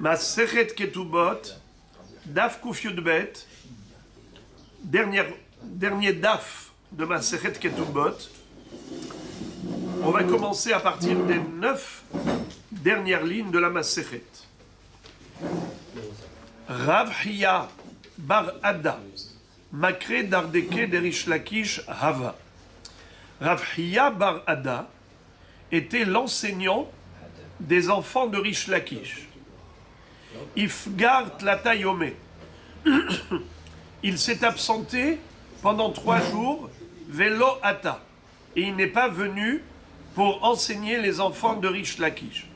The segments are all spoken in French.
Masechet Ketubot, Daf Kuf Yudbet, dernier Daf de Masechet Ketubot. On va commencer à partir des 9 dernières lignes de la Masechet. Rav Hiya bar Ada, Makre Dardeke Derish Lakish Hava. Rav Hiya bar Ada était l'enseignant des enfants de Rish Lakish. Ifgar Tlatayome. Il s'est absenté pendant 3 jours, Velo Ata, et il n'est pas venu pour enseigner les enfants de Rish Lakish.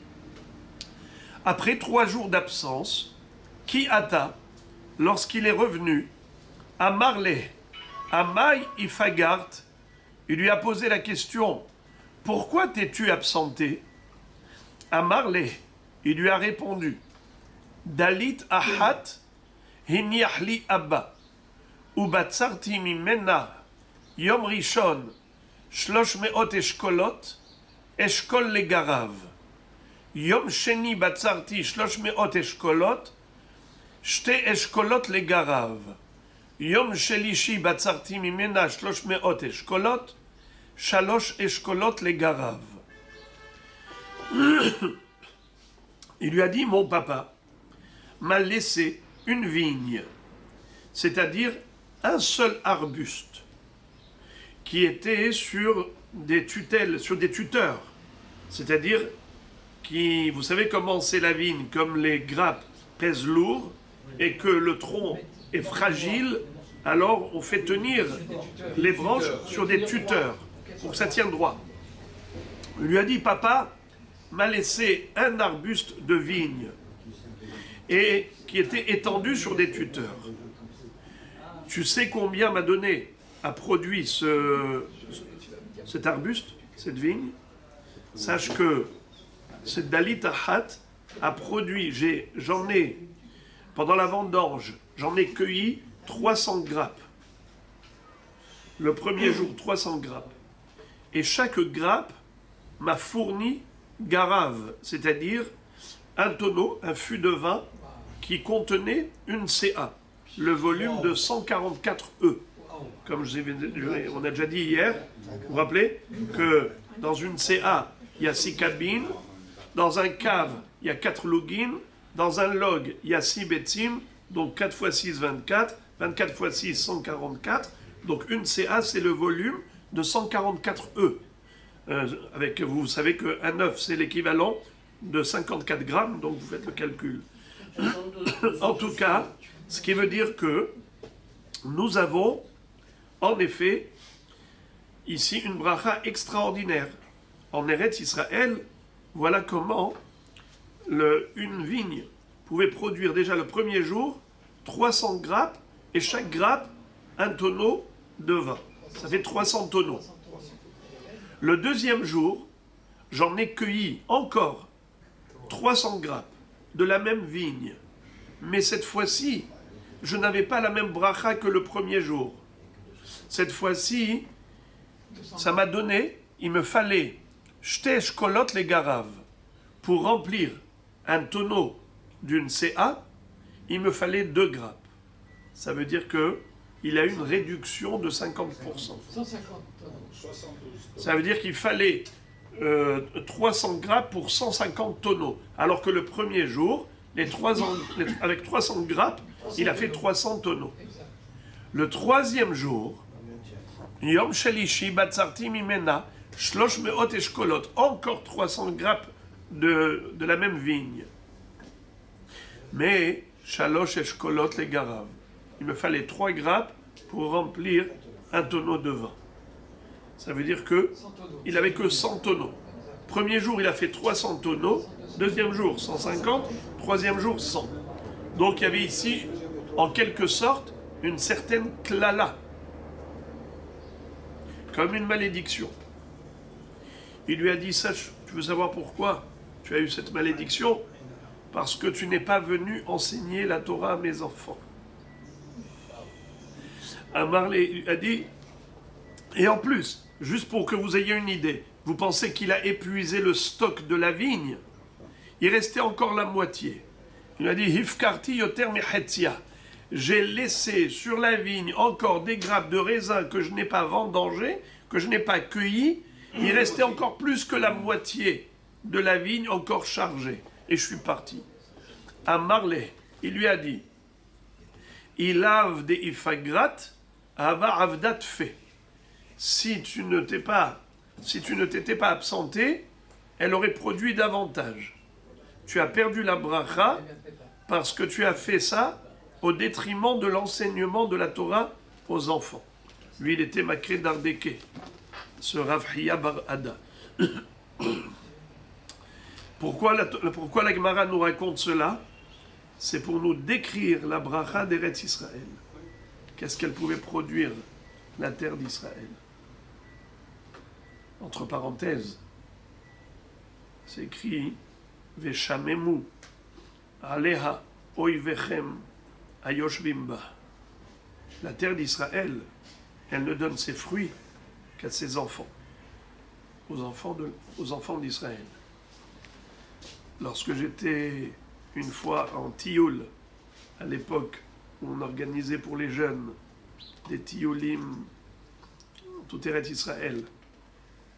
Après 3 jours d'absence, Ki Ata, lorsqu'il est revenu, Amarle, Amai Ifagart, il lui a posé la question, pourquoi t'es-tu absenté? Amarle, il lui a répondu, Dalit Ahat, Hiniahli Abba, Ubatsarti Mimena, Yom Rishon, Shlosh Meot Eshkolot, Eshkol Legarav, Yom Sheni Batsarti, Shlosh Meot Eshkolot, Shte Eshkolot Legarav, Yom Shelishi Batsarti Mimena, Shlosh Meot Eshkolot, Shalosh Eshkolot Legarav. Il lui a dit, mon papa m'a laissé une vigne, c'est-à-dire un seul arbuste, qui était sur des tutelles, sur des tuteurs, c'est-à-dire qui, vous savez comment c'est la vigne, comme les grappes pèsent lourd et que le tronc est fragile, alors on fait tenir les branches sur des tuteurs pour que ça tienne droit. Il lui a dit, papa m'a laissé un arbuste de vigne et qui était étendu sur des tuteurs. Tu sais combien m'a donné, a produit cet arbuste, cette vigne? Sache que cette Dalit Ahat a produit, j'en ai, pendant la vendange, j'en ai cueilli 300 grappes. Le premier jour, 300 grappes. Et chaque grappe m'a fourni garave, c'est-à-dire un tonneau, un fût de vin qui contenait une CA, le volume de 144 E. Comme on a déjà dit hier, vous vous rappelez que dans une CA, il y a 6 cabines, dans un cave, il y a 4 logins, dans un log, il y a 6 betsim, donc 4 x 6, 24, 24 x 6, 144, donc une CA, c'est le volume de 144 E. Vous savez qu'un œuf, c'est l'équivalent de 54 grammes, donc vous faites le calcul. En tout cas, ce qui veut dire que nous avons, en effet, ici une bracha extraordinaire. En Eretz Israël, voilà comment une vigne pouvait produire déjà le premier jour 300 grappes, et chaque grappe, un tonneau de vin. Ça fait 300 tonneaux. Le deuxième jour, j'en ai cueilli encore 300 grappes de la même vigne. Mais cette fois-ci, je n'avais pas la même bracha que le premier jour. Cette fois-ci, ça m'a donné, il me fallait Shte Eshkolot Legarav. Pour remplir un tonneau d'une CA, il me fallait 2 grappes. Ça veut dire que il a une réduction de 50%. 150. Ça veut dire qu'il fallait 300 grappes pour 150 tonneaux. Alors que le premier jour, avec 300 grappes, il a fait 300 tonneaux. Le troisième jour, Yom Shelishi Batsarti Mimena, Shlosh Meot Eshkolot, encore 300 grappes de la même vigne. Mais Shalosh Eshkolot Legarav. Il me fallait 3 grappes pour remplir un tonneau de vin. Ça veut dire qu'il n'avait que 100 tonneaux. Premier jour, il a fait 300 tonneaux. Deuxième jour, 150. Troisième jour, 100. Donc il y avait ici, en quelque sorte, une certaine klala. Comme une malédiction. Il lui a dit, sache, tu veux savoir pourquoi tu as eu cette malédiction? Parce que tu n'es pas venu enseigner la Torah à mes enfants. Amarlé a dit, et en plus, juste pour que vous ayez une idée, vous pensez qu'il a épuisé le stock de la vigne? Il restait encore la moitié. Il a dit Hifkarti yoter mechetzia. J'ai laissé sur la vigne encore des grappes de raisin que je n'ai pas vendangées, que je n'ai pas cueillies. Il restait encore plus que la moitié de la vigne encore chargée. Et je suis parti. À Marley, il lui a dit Il ave des ifagrat, ava avdat fait. Si tu ne t'étais pas absenté, elle aurait produit davantage. Tu as perdu la bracha parce que tu as fait ça au détriment de l'enseignement de la Torah aux enfants. Lui, il était Makré d'Ardeke, ce Rav Hiya bar Ada. Pourquoi la Gemara nous raconte cela? C'est pour nous décrire la bracha d'Eretz Israël. Qu'est-ce qu'elle pouvait produire, la terre d'Israël? Entre parenthèses, c'est écrit Veshamemu Aleha Oivechem Ayoshvimba. La terre d'Israël, elle ne donne ses fruits qu'à ses enfants, aux enfants d'Israël. Lorsque j'étais une fois en Tioul, à l'époque où on organisait pour les jeunes des Tioulim, tout Eretz Israël,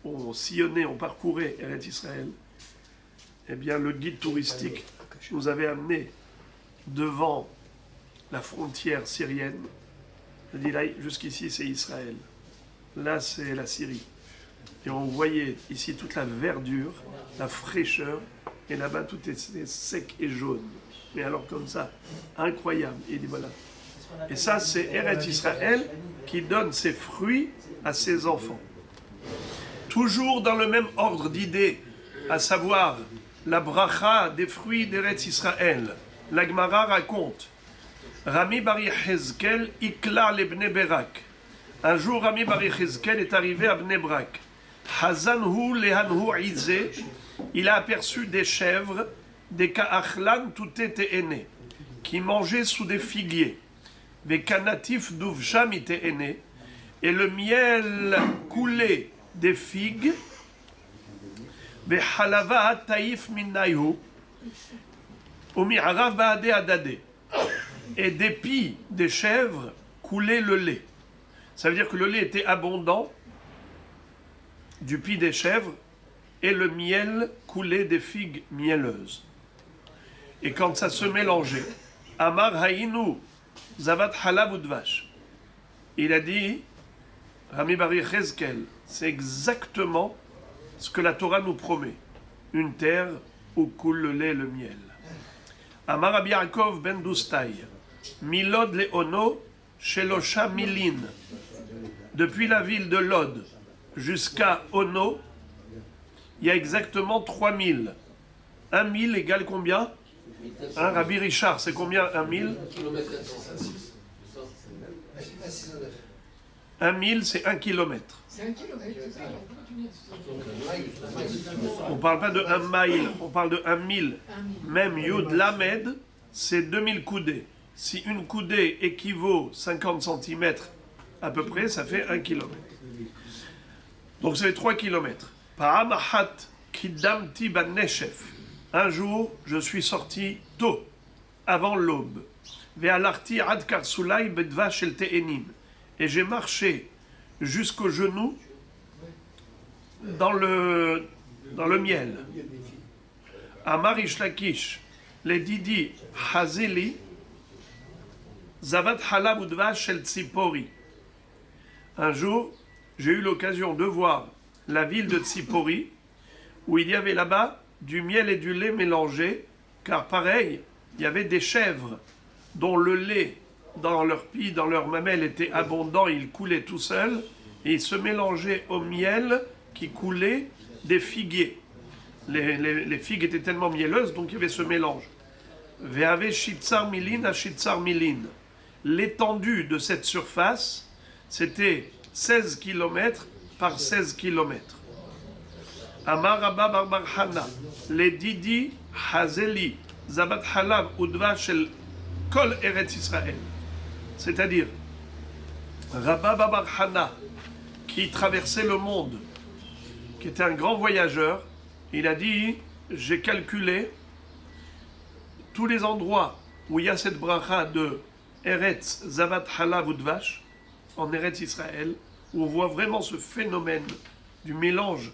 on sillonnait, on parcourait Eretz Israël, eh bien le guide touristique nous avait amené devant la frontière syrienne. Il dit là, jusqu'ici c'est Israël, là c'est la Syrie. Et on voyait ici toute la verdure, la fraîcheur, et là-bas tout est sec et jaune. Mais alors comme ça, incroyable. Et il dit voilà. Et ça c'est Eretz Israël qui donne ses fruits à ses enfants. Toujours dans le même ordre d'idées, à savoir la bracha des fruits d'Eretz Israël. La Gemara raconte Rami bar Yechezkel ikla le Bnei Berak. Un jour, Rami bar Yechezkel est arrivé à Bnei Brak. Hazanhu lehanhu izé. Il a aperçu des chèvres, des ka'achlan tout était aîné, qui mangeaient sous des figuiers. Des kanatif d'uvsham était aîné. Et le miel coulait des figues. Des halava taïf minnayu. Umi'arav ba'ade adade. Et des pies des chèvres coulait le lait. Ça veut dire que le lait était abondant du pie des chèvres et le miel coulait des figues mielleuses. Et quand ça se mélangeait, Amar Haïnu Zavat Halav Udvash, il a dit, Rami bar Yechezkel, c'est exactement ce que la Torah nous promet, une terre où coule le lait et le miel. Amar Rabbi Yaakov ben Doustay, Milod Leono Shelosha Milin, depuis la ville de Lod jusqu'à Ono, il y a exactement 3000. 1000 égale combien? Rabbi Richard, c'est combien 1000? 1000, c'est 1 kilomètre. On ne parle pas de 1 mile, on parle de 1000. Même Yud Lamed, c'est 2000 coudées. Si une coudée équivaut 50 cm à peu près, ça fait 1 kilomètre. Donc c'est 3 kilomètres. Paramahat Kidamti Baneshef. Un jour, je suis sorti tôt, avant l'aube. Ve'alarti ad karsulai bedva shel te'enim. Et j'ai marché jusqu'aux genoux dans le miel. Amar Ish Lakish, les Didi Hazeli, Zavat Halab udva shel Tzipori. Un jour, j'ai eu l'occasion de voir la ville de Tzipori, où il y avait là-bas du miel et du lait mélangés, car pareil, il y avait des chèvres dont le lait dans leur pie, dans leur mamelle était abondant, il coulait tout seul, et il se mélangeait au miel qui coulait des figuiers. Les figues étaient tellement mielleuses, donc il y avait ce mélange. Ve'ave shitzar milin à shitzar milin. L'étendue de cette surface, c'était 16 km par 16 km. Amar Rabba bar bar Hana, les Didi Hazeli, Zabat Halav Udva shel Kol Eretz Israël. C'est-à-dire, Rabba bar Hana, qui traversait le monde, qui était un grand voyageur, il a dit, j'ai calculé tous les endroits où il y a cette bracha de Eretz, Zavat, Halav ou Dvash, en Eretz Israël, où on voit vraiment ce phénomène du mélange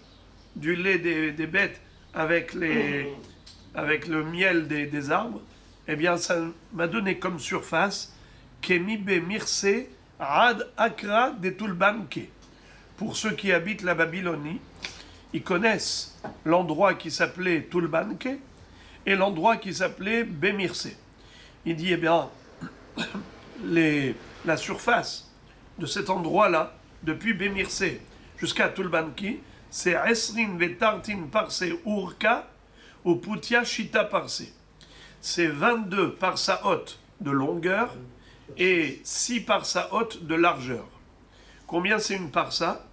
du lait des bêtes avec le miel des arbres, eh bien ça m'a donné comme surface Kemibe Mirse Ad Akra de Tulbanke. Pour ceux qui habitent la Babylonie, ils connaissent l'endroit qui s'appelait Tulbanke et l'endroit qui s'appelait Bemirse. Il dit, eh bien, la surface de cet endroit-là, depuis Bemirse jusqu'à Tulbanki, c'est Esrin Vetartin Parse Urka ou Putia Shita Parse. C'est 22 parsaot de longueur et 6 parsaot de largeur. Combien c'est une parsa?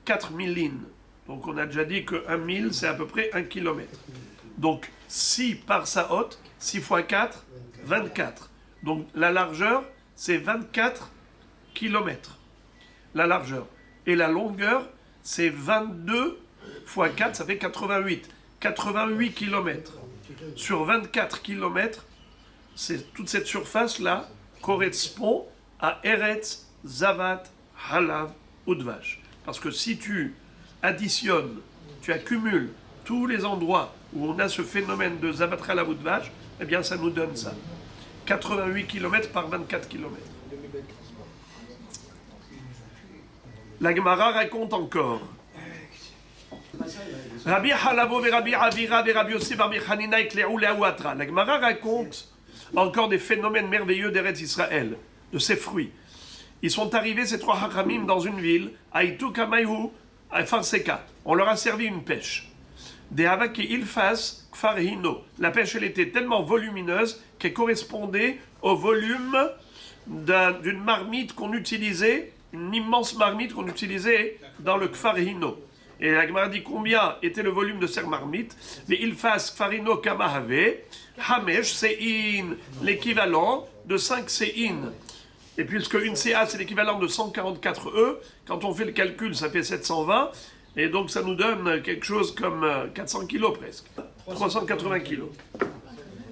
4000 lignes. Donc on a déjà dit que 1000 c'est à peu près 1 kilomètre. Donc 6 parsaot, 6 fois 4, 24. Donc la largeur, c'est 24 kilomètres. La largeur. Et la longueur, c'est 22 fois 4, ça fait 88. 88 kilomètres. Sur 24 kilomètres, toute cette surface-là correspond à Eretz, Zavat, Halav ou Dvash. Parce que si tu additionnes, tu accumules tous les endroits où on a ce phénomène de Zavat, Halav ou Dvash, eh bien ça nous donne ça. 88 km par 24 km. La Gemara raconte encore. Rabbi Halavo et Rabbi Avira et Rabbi Yossi Rabbi Hanina éclairou les Aouatra. La Gemara raconte encore des phénomènes merveilleux d'Eretz Israël, de ses fruits. Ils sont arrivés, ces trois hachamim, dans une ville, à Itukamayhu, à Farseka. On leur a servi une pêche. Des havaki ilfas kfarhino. La pêche, elle était tellement volumineuse qu'elle correspondait au volume d'une marmite qu'on utilisait, une immense marmite qu'on utilisait dans le kfarhino. Et la Gemara dit combien était le volume de cette marmite. Mais ilfas kfarhino kamahave, hamesh sein, l'équivalent de 5 sein. Et puisque une CA c'est l'équivalent de 144 E, quand on fait le calcul, ça fait 720. Et donc ça nous donne quelque chose comme 400 kilos presque. 380 kilos.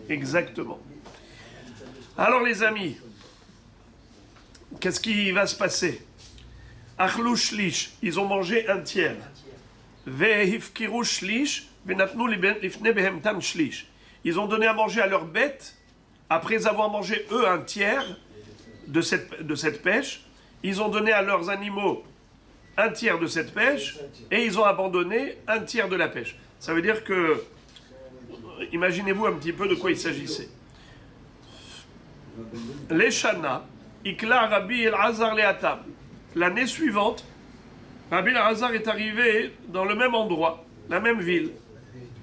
Exactement. Alors les amis, qu'est-ce qui va se passer? Achlou shlish, ils ont mangé un tiers. Vehifkiru shlish, venatnu lifne behemtam shlish. Ils ont donné à manger à leurs bêtes, après avoir mangé eux un tiers de cette pêche. Ils ont donné à leurs animaux un tiers de cette pêche et ils ont abandonné un tiers de la pêche. Ça veut dire que, imaginez-vous un petit peu de quoi il s'agissait. Les Shana, Ikla Rabbi El-Hazar Leatam. L'année suivante, Rabbi El-Hazar est arrivé dans le même endroit, la même ville.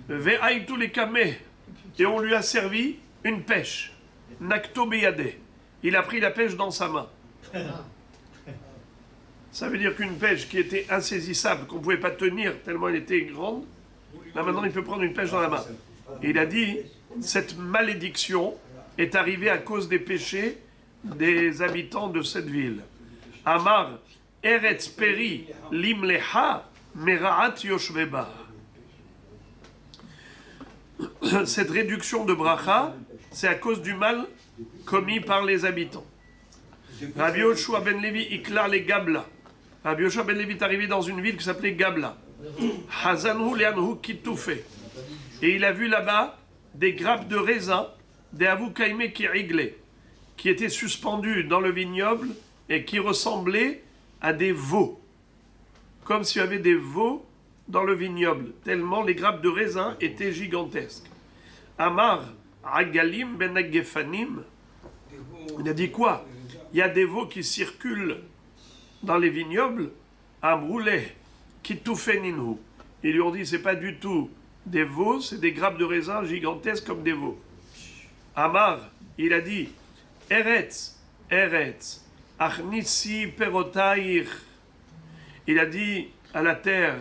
Ve'aïtou les kameh. Et on lui a servi une pêche. Nakto beyade. Il a pris la pêche dans sa main. Ça veut dire qu'une pêche qui était insaisissable, qu'on ne pouvait pas tenir tellement elle était grande, là maintenant il peut prendre une pêche dans la main. Et il a dit, cette malédiction est arrivée à cause des péchés des habitants de cette ville. Amar, Eretz Peri, Limleha, Meraat Yoshveba. Cette réduction de bracha, c'est à cause du mal commis par les habitants. Rabbi Yoshua ben Levi iklar les Gabla. Rabbi Yoshua ben Levi est arrivé dans une ville qui s'appelait Gabla. Hazanhu leanhu kitoufe. Et il a vu là-bas des grappes de raisin, des avoukaïmé qui réglaient, qui étaient suspendus dans le vignoble et qui ressemblaient à des veaux. Comme s'il y avait des veaux dans le vignoble, tellement les grappes de raisin étaient gigantesques. Amar Agalim ben Agefanim. Il a dit quoi? Il y a des veaux qui circulent dans les vignobles. Amroulé, Kitoufeninu. Ils lui ont dit, c'est pas du tout des veaux, c'est des grappes de raisin gigantesques comme des veaux. Amar, il a dit, Eretz, Eretz, Achnisi perotair. Il a dit à la terre,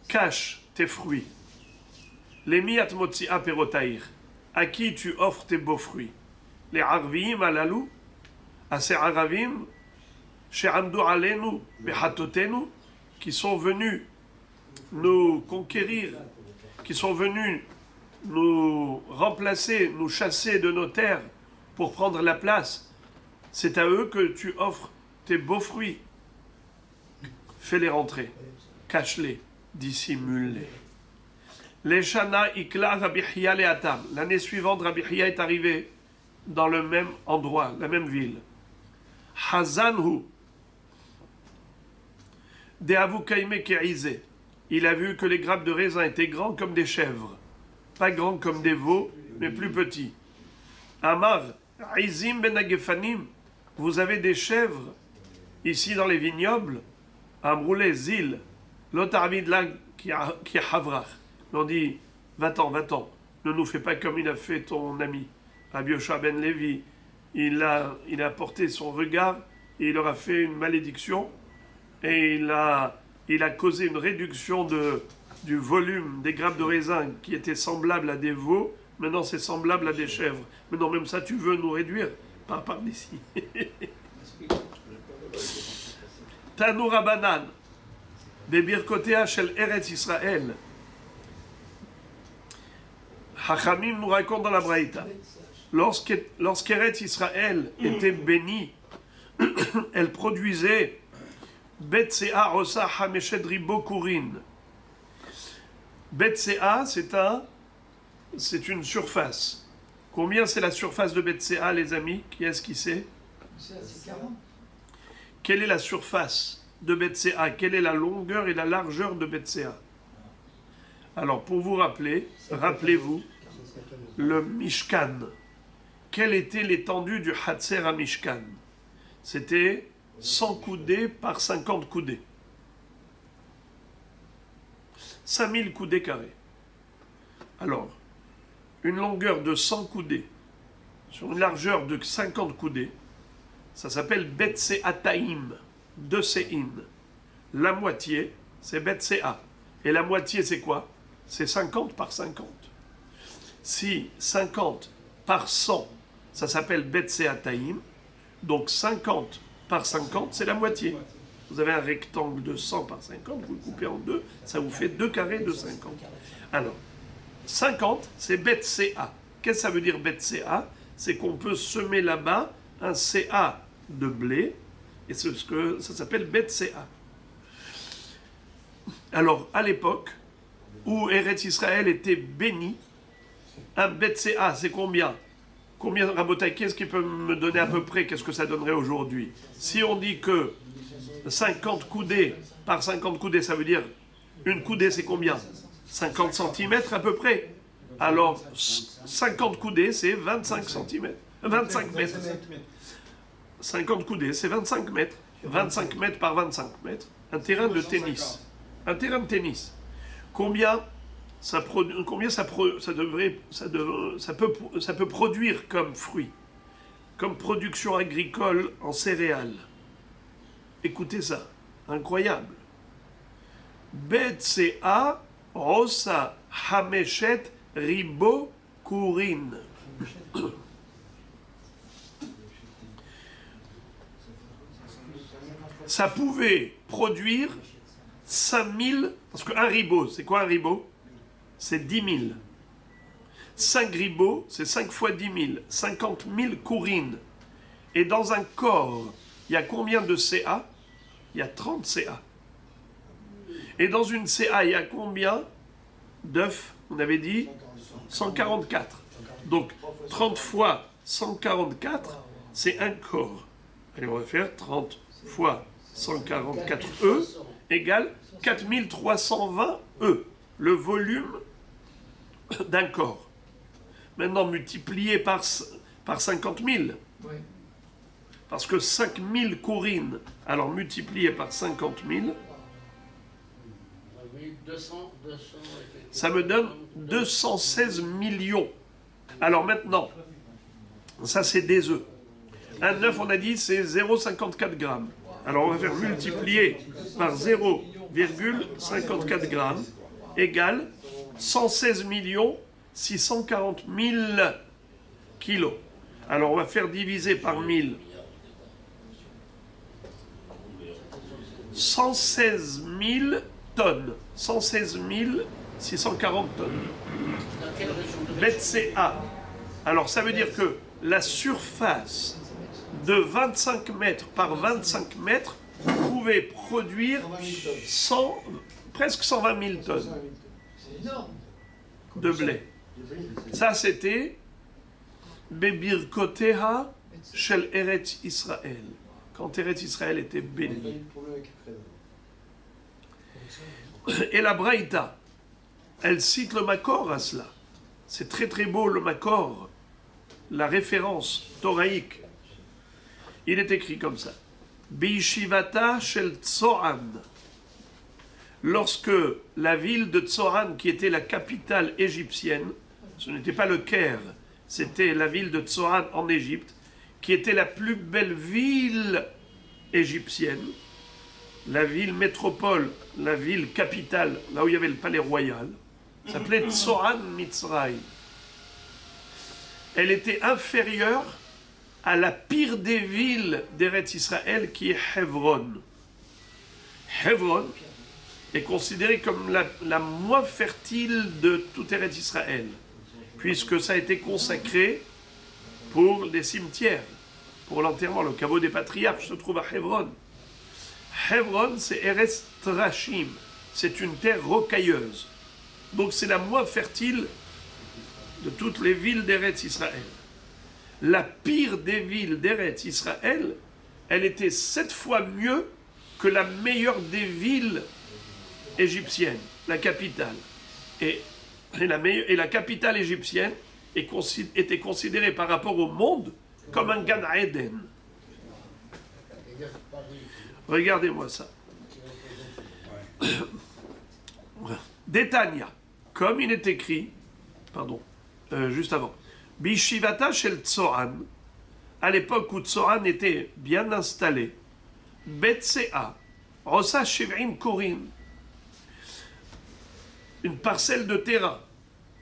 cache tes fruits. Lemi atmotsia perotair. À qui tu offres tes beaux fruits? Les Arvim alalou, à ces Aravim, chez Amdou Alenu, Behatotenu, qui sont venus nous conquérir, qui sont venus nous remplacer, nous chasser de nos terres pour prendre la place, c'est à eux que tu offres tes beaux fruits. Fais-les rentrer, cache-les, dissimule-les. Les Shana Ikla Rabbi Hiya le Atam. L'année suivante, Rabbi Hiya est arrivé dans le même endroit, la même ville. Hazanhu. De Avukaime Ke'ize. Il a vu que les grappes de raisin étaient grands comme des chèvres. Pas grands comme des veaux, mais plus petits. Amar, Izim ben Agefanim. Vous avez des chèvres ici dans les vignobles. Amroulé, Zil. L'otarvid là qui a Havrach. On dit, va-t'en, va-t'en. Ne nous fais pas comme il a fait ton ami. Rabbi Yoshua ben Levi. Il a porté son regard et il leur a fait une malédiction. Et il a causé une réduction du volume des grappes de raisin qui était semblable à des veaux. Maintenant, c'est semblable à des chèvres. Mais non, même ça, tu veux nous réduire par d'ici. Tanoura Banan, des Birkotea shel Eretz Israël. Hachamim nous raconte dans la Braïta. Lorsqu'Eretz Israël était béni, elle produisait Betsea Rosa Hameshed Ribo Kurin. Betsea, c'est une surface. Combien c'est la surface de Betsea, les amis? Qui est-ce qui sait? C'est 40. Quelle est la surface de Betsea? Quelle est la longueur et la largeur de Betsea? Alors, pour vous rappeler, rappelez-vous, le Mishkan. Quelle était l'étendue du Hatzer à Mishkan? C'était 100 coudées par 50 coudées. 5000 coudées carrés. Alors, une longueur de 100 coudées sur une largeur de 50 coudées, ça s'appelle Betseataim, 2 Sein. La moitié, c'est Betsea. Et la moitié, c'est quoi? C'est 50 par 50. Si 50 par 100, ça s'appelle Betseataim, donc 50 par 50, c'est la moitié. Vous avez un rectangle de 100 par 50, vous le coupez en deux, ça vous fait 2 carrés de 50. Alors, 50, c'est Betsea. Qu'est-ce que ça veut dire Betsea? C'est qu'on peut semer là-bas un CA de blé, et c'est ce que ça s'appelle Betsea. Alors, à l'époque où Eretz Israël était béni, un Betsea, c'est combien? Combien, Rabotai, qu'est-ce qui peut me donner à peu près, qu'est-ce que ça donnerait aujourd'hui? Si on dit que 50 coudées par 50 coudées, ça veut dire une coudée, c'est combien? 50 cm à peu près. Alors, 50 coudées, c'est 25 cm. 25 mètres. 50 coudées, c'est 25 mètres. 25 mètres par 25 mètres. Un terrain de tennis. Un terrain de tennis. Combien ça peut produire comme fruit, comme production agricole en céréales? Écoutez ça, incroyable. Betsea Rosa Hameshet Ribo Kurin. Ça pouvait produire 5000, parce qu'un ribot, c'est quoi un ribot? C'est 10 000. 5 ribots, c'est 5 fois 10 000. 50 000 courines. Et dans un corps, il y a combien de CA? Il y a 30 CA. Et dans une CA, il y a combien d'œufs? On avait dit 144. Donc 30 fois 144, c'est un corps. Allez, on va faire 30 fois 144 œufs égale 4320 œufs. Le volume d'un corps. Maintenant, multiplié par 50 000. Oui. Parce que 5 000 courines, alors multiplié par 50 000, ça me donne 216 millions. Alors maintenant, ça c'est des œufs. Un œuf, on a dit, c'est 0,54 grammes. Alors on va faire multiplier par 0,54 grammes égale 116 640 000 kilos. Alors on va faire diviser par 1000. 116 000 tonnes. 116 640 tonnes. quelle région de Betsea. Alors ça veut dire que la surface de 25 mètres par 25 mètres pouvait produire presque 120 000 tonnes C'est énorme. de blé. Ça c'était Bebirkoteha shel Eretz Israël. Quand Eretz Israël était béni. Et la Braïta, elle cite le Makor à cela. C'est très très beau le Makor, la référence thoraïque. Il est écrit comme ça. Bishivata shel Tsoran. Lorsque la ville de Tsoran, qui était la capitale égyptienne, ce n'était pas le Caire, c'était la ville de Tsoran en Égypte, qui était la plus belle ville égyptienne, la ville métropole, la ville capitale, là où il y avait le palais royal, s'appelait Tsoran Mitzrayim. Elle était inférieure à la pire des villes d'Eretz Israël, qui est Hebron. Hebron est considérée comme la moins fertile de tout Eretz Israël, puisque ça a été consacré pour les cimetières, pour l'enterrement. Le caveau des patriarches se trouve à Hebron. Hebron, c'est Eretz Trachim, c'est une terre rocailleuse. Donc c'est la moins fertile de toutes les villes d'Eretz Israël. La pire des villes d'Eretz Israël, elle était 7 fois mieux que la meilleure des villes égyptiennes, la capitale. Et la capitale égyptienne était considérée par rapport au monde comme un Gan Eden. Regardez-moi ça. Détania, comme il est écrit, juste avant, Bishivata shel Tsoran, à l'époque où Tsoran était bien installé, Betsea, Rosa Shivrim Korim, une parcelle de terrain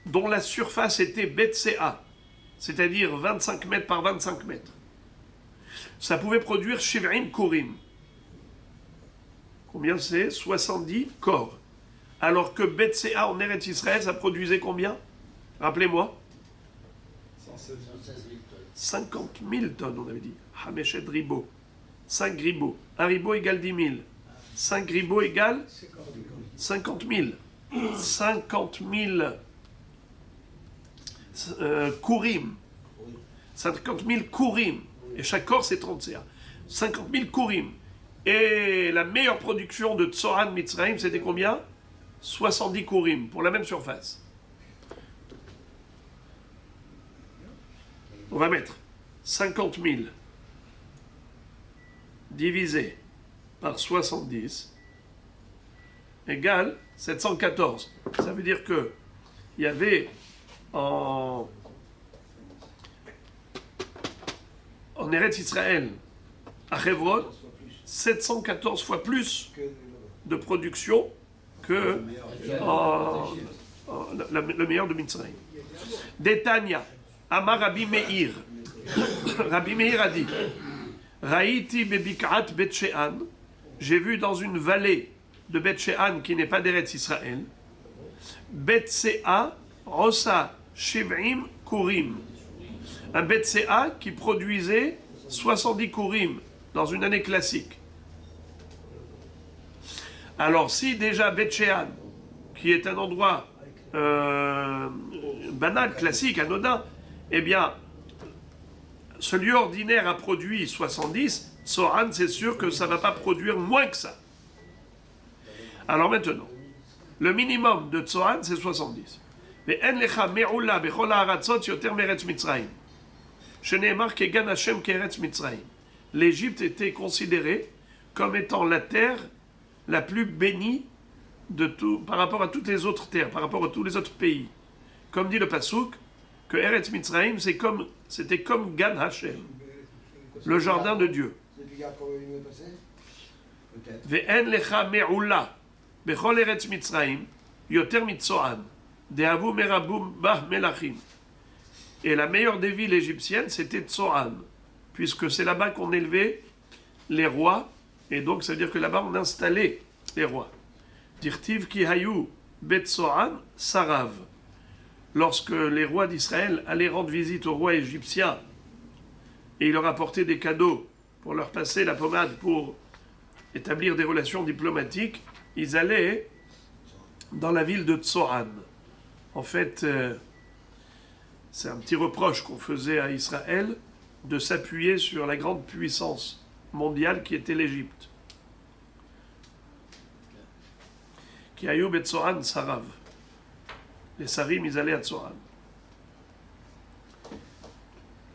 dont la surface était Betsea, c'est-à-dire 25 mètres par 25 mètres. Ça pouvait produire Shivrim Korim. Combien c'est? 70 corps. Alors que Betsea en Eretz Israël, ça produisait combien? Rappelez-moi. 50 000 tonnes, on avait dit. Hameshet Ribo. 5 ribots. Un ribot égale 10 000. 5 ribots égale 50 000. 50 000 kourim. 50 000 kourim. Et chaque corps, c'est 30 CA. 50 000 kourim. Et la meilleure production de Tsoran Mitzrayim, c'était combien? 70 kourim, pour la même surface. On va mettre 50 000 divisé par 70 égale 714. Ça veut dire que il y avait en Eretz Israël, à Hebron, 714 fois plus de production que le meilleur de Mitzrayim. Détania, Amar Rabbi Meir. Rabbi Meir a dit, Raïti bebik'at Bet She'an, j'ai vu dans une vallée de Bet She'an qui n'est pas d'Eretz Israël, Betsea Rosa Shiv'im Kurim. Un Betsea qui produisait 70 Kurim dans une année classique. Alors si déjà Bet She'an, qui est un endroit banal, classique, anodin, eh bien, ce lieu ordinaire a produit 70, Tsoran, c'est sûr que ça ne va pas produire moins que ça. Alors maintenant, le minimum de Tsoran, c'est 70. Mais en lecha me'ula bechol ha'aratzot yoter meretz Mitzrayim. Shene'emar kegan Hashem keretz Mitzrayim. L'Égypte était considérée comme étant la terre la plus bénie de tout, par rapport à toutes les autres terres, par rapport à tous les autres pays. Comme dit le Passouk, que Eretz Mitzrayim, c'était comme Gan Hashem, le jardin de Dieu. Ve'en lecha me'ula bechol Eretz Mitzrayim yoter mitzoan de'avu merabum bah melachim. Et la meilleure des villes égyptiennes, c'était Tsoan, puisque c'est là-bas qu'on élevait les rois, et donc ça veut dire que là-bas on installait les rois. Dirtiv ki hayu bet Tsoan sarav. lorsque les rois d'Israël allaient rendre visite aux rois égyptiens, et il leur apportait des cadeaux pour leur passer la pommade pour établir des relations diplomatiques, ils allaient dans la ville de Tsoan. En fait, c'est un petit reproche qu'on faisait à Israël de s'appuyer sur la grande puissance mondiale qui était l'Égypte. Qui ayoub et Tsoan sarav. Les sarim, ils allaient à Tsoan.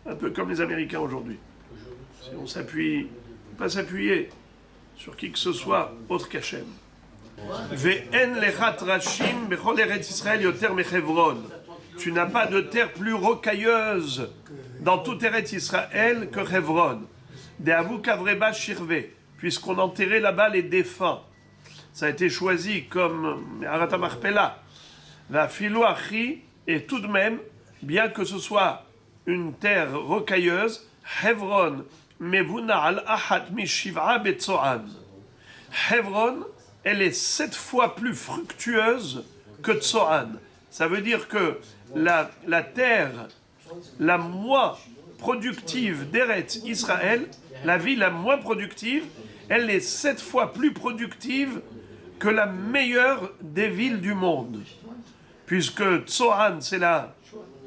Un peu comme les Américains aujourd'hui. Si on s'appuie, pas s'appuyer sur qui que ce soit autre qu'Hachem. Ve'en lechat rashim bechol eretz Israël yoter mechevron. Tu n'as pas de terre plus rocailleuse dans toute Eretz Israël que Hebron. De'avu kavreba shirve, puisqu'on enterrait là-bas les défunts. Ça a été choisi comme Arata Marpella. Va'afilu achi, et tout de même, bien que ce soit une terre rocailleuse, Hebron mevuna al achat mishiv'a betzoan. Hebron, elle est 7 fois plus fructueuse que Tsoan. Ça veut dire que la terre la moins productive d'Eretz Israël, la ville la moins productive, elle est 7 fois plus productive que la meilleure des villes du monde. Puisque Tsoan, c'est la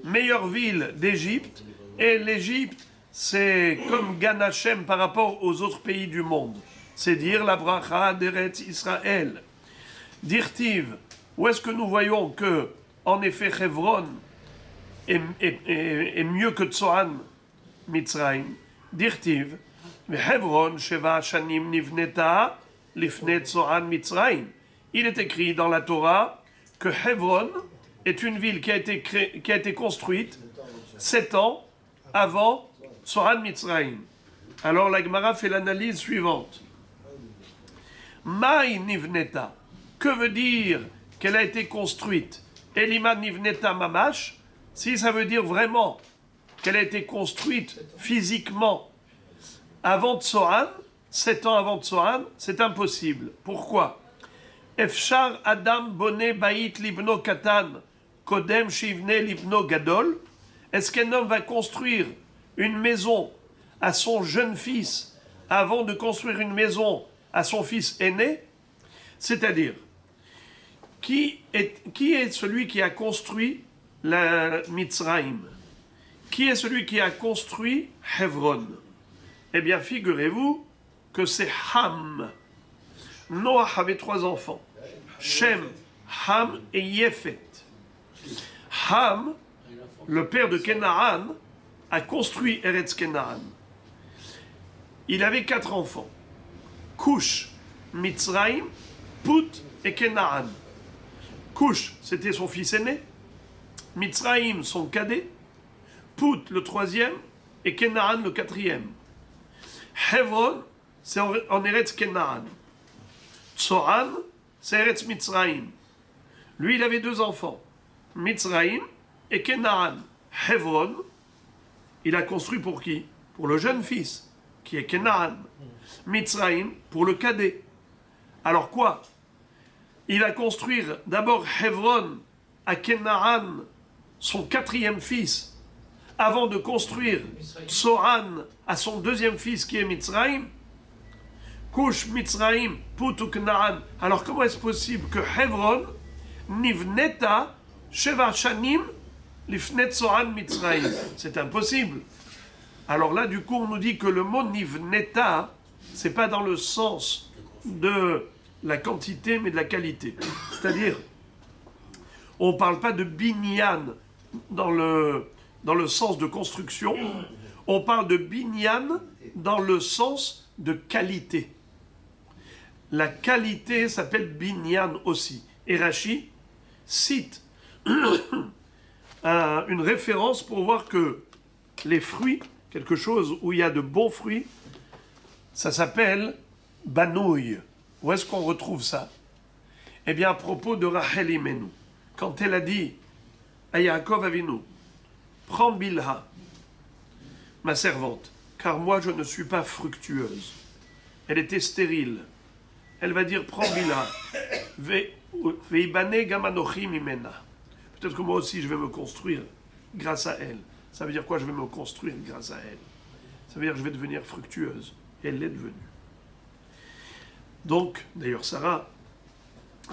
meilleure ville d'Égypte, et l'Égypte, c'est comme Gan Hashem par rapport aux autres pays du monde. C'est dire la bracha d'Eretz Israël. Dirtiv, où est-ce que nous voyons que, en effet, Hebron est mieux que Tsoan Mitzrayim? Dirtiv, Hebron sheva shanim nivneta lifne Tsoan Mitzrayim. Il est écrit dans la Torah que Hebron est une ville qui a été construite 7 ans avant Tsoan Mitzrayim. Alors la Gemara fait l'analyse suivante. Maï nivneta, que veut dire qu'elle a été construite? Elima nivneta mamash, si ça veut dire vraiment qu'elle a été construite physiquement avant Tsoan, 7 ans avant Tsoan, c'est impossible. Pourquoi? Efshar Adam Boné Baït Libno Katan Kodem Shivne Libno Gadol. Est-ce qu'un homme va construire une maison à son jeune fils avant de construire une maison à son fils aîné? C'est-à-dire, qui est celui qui a construit la Mitzrayim? Qui est celui qui a construit Hebron? Eh bien, figurez-vous que c'est Ham. Noach avait 3 enfants, Shem, Ham et Yefet. Ham, le père de Kenaan, a construit Eretz Kenaan. Il avait 4 enfants, Cush, Mitzrayim, Put et Kenaan. Cush, c'était son fils aîné, Mitzrayim, son cadet, Put, le 3e, et Kenaan, le 4e. Hebron, c'est en Eretz Kenaan. Tsoan, c'est Eretz Mitzrayim. Lui, il avait 2 enfants, Mitzrayim et Kenaan. Hebron, il a construit pour qui? Pour le jeune fils, qui est Kenaan. Mitzrayim, pour le cadet. Alors quoi? Il va construire d'abord Hebron à Kenaan, son 4e fils, avant de construire Tsoan à son 2e fils qui est Mitzrayim. Kush, Mitzrayim, Put ou Kenaan. Alors comment est-ce possible que Hebron nivneta sheva shanim lifnet Tsoan Mitzrayim? C'est impossible. Alors là, du coup, on nous dit que le mot nivneta, c'est pas dans le sens de la quantité, mais de la qualité. C'est-à-dire, on ne parle pas de binyan dans le sens de construction, on parle de binyan dans le sens de qualité. La qualité s'appelle binyan aussi. Et Rashi cite une référence pour voir que les fruits, quelque chose où il y a de bons fruits, ça s'appelle banouille. Où est-ce qu'on retrouve ça? Eh bien, à propos de Rachel Imenu, quand elle a dit à Yaakov Avinu, prends Bilha, ma servante, car moi je ne suis pas fructueuse. Elle était stérile. Elle va dire, prends Bilha, veibane gamanochi mimena. peut-être que moi aussi je vais me construire grâce à elle. Ça veut dire quoi, je vais me construire grâce à elle? Ça veut dire que je vais devenir fructueuse. Et elle l'est devenue. Donc, d'ailleurs, Sarah,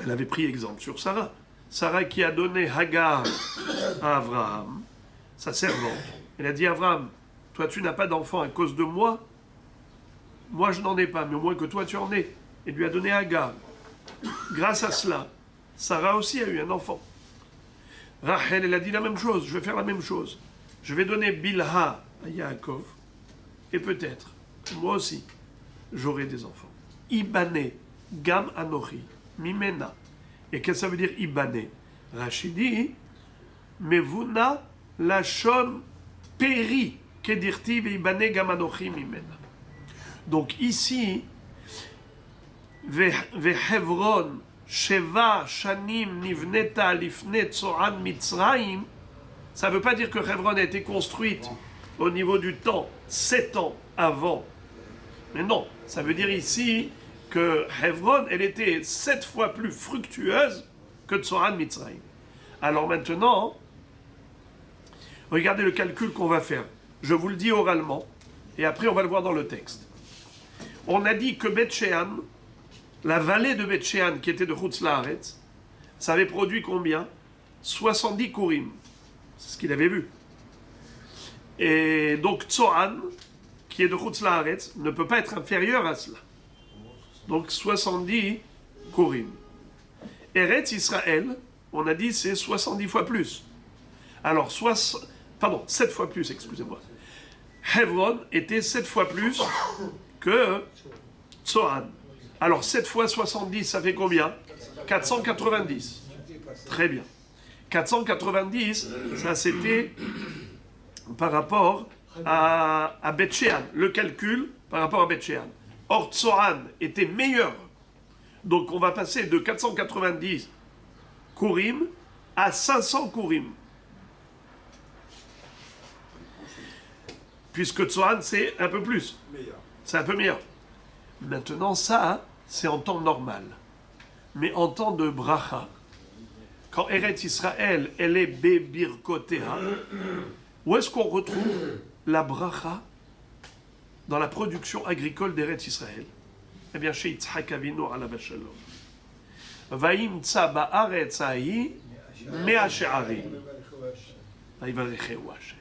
elle avait pris exemple sur Sarah. Sarah qui a donné Hagar à Abraham, sa servante. Elle a dit, Abraham, toi tu n'as pas d'enfant à cause de moi. Moi je n'en ai pas, mais au moins que toi tu en aies. Et lui a donné Hagar. Grâce à cela, Sarah aussi a eu un enfant. Rachel, elle a dit la même chose, je vais faire la même chose. Je vais donner Bilha à Yaakov, et peut-être, moi aussi, j'aurai des enfants. Ibane, Gam Anochi, Mimena. Et qu'est-ce que ça veut dire Ibane? Rachid dit, Mevuna Lachon Peri, Kedirti Ibane Gam Anochi Mimena. Donc ici, Vehevron, Sheva, Shanim, Nivneta, Lifnet, Tzoran, Mitzraim, ça ne veut pas dire que Hebron a été construite au niveau du temps 7 ans avant. Mais non, ça veut dire ici que Hebron, elle était 7 fois plus fructueuse que Tzoran Mitzraim. Alors maintenant, regardez le calcul qu'on va faire. Je vous le dis oralement, et après on va le voir dans le texte. On a dit que Beth Shean, la vallée de Beth Shean, qui était de Chutz Laaretz, ça avait produit combien? 70 kourim. C'est ce qu'il avait vu. Et donc Tzoan, qui est de Chutz Laaretz, ne peut pas être inférieur à cela. Donc 70 kourim. Eretz Israël, on a dit c'est 70 fois plus. Alors, 7 fois plus, excusez-moi. Hebron était 7 fois plus que Tzoan. Alors 7 fois 70, ça fait combien? 490. Très bien. 490, ça c'était par rapport à Beth Shean. Le calcul par rapport à Beth Shean. Or, Tzoan était meilleur. Donc on va passer de 490 kourim à 500 kourim. Puisque Tzoan, c'est un peu plus. C'est un peu meilleur. Maintenant, ça, c'est en temps normal. Mais en temps de bracha, quand Eretz Israël, elle est bebirkotea, où est-ce qu'on retrouve la bracha dans la production agricole d'Eretz Israël? Eh bien, chez Yitzhak Avinu alav shalom. Vayimtza ba'aretz hahi mea she'arim. Vayivarechehu Hashem.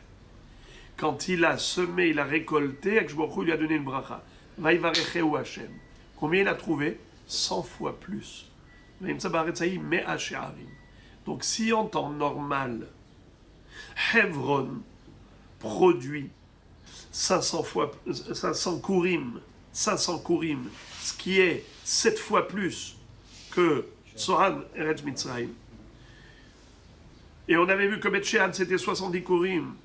Quand il a semé, il a récolté, Akadosh Baruch Hu lui a donné une bracha. Vayivarechehu Hashem. Combien il a trouvé? 100 fois plus. Vayimtza ba'aretz hahi mea she'arim. Donc, si en temps normal, Hebron produit 500 kourim, ce qui est 7 fois plus que Tzoran Eretz Mitzrayim. Et on avait vu que Beth Shean c'était 70 kourim,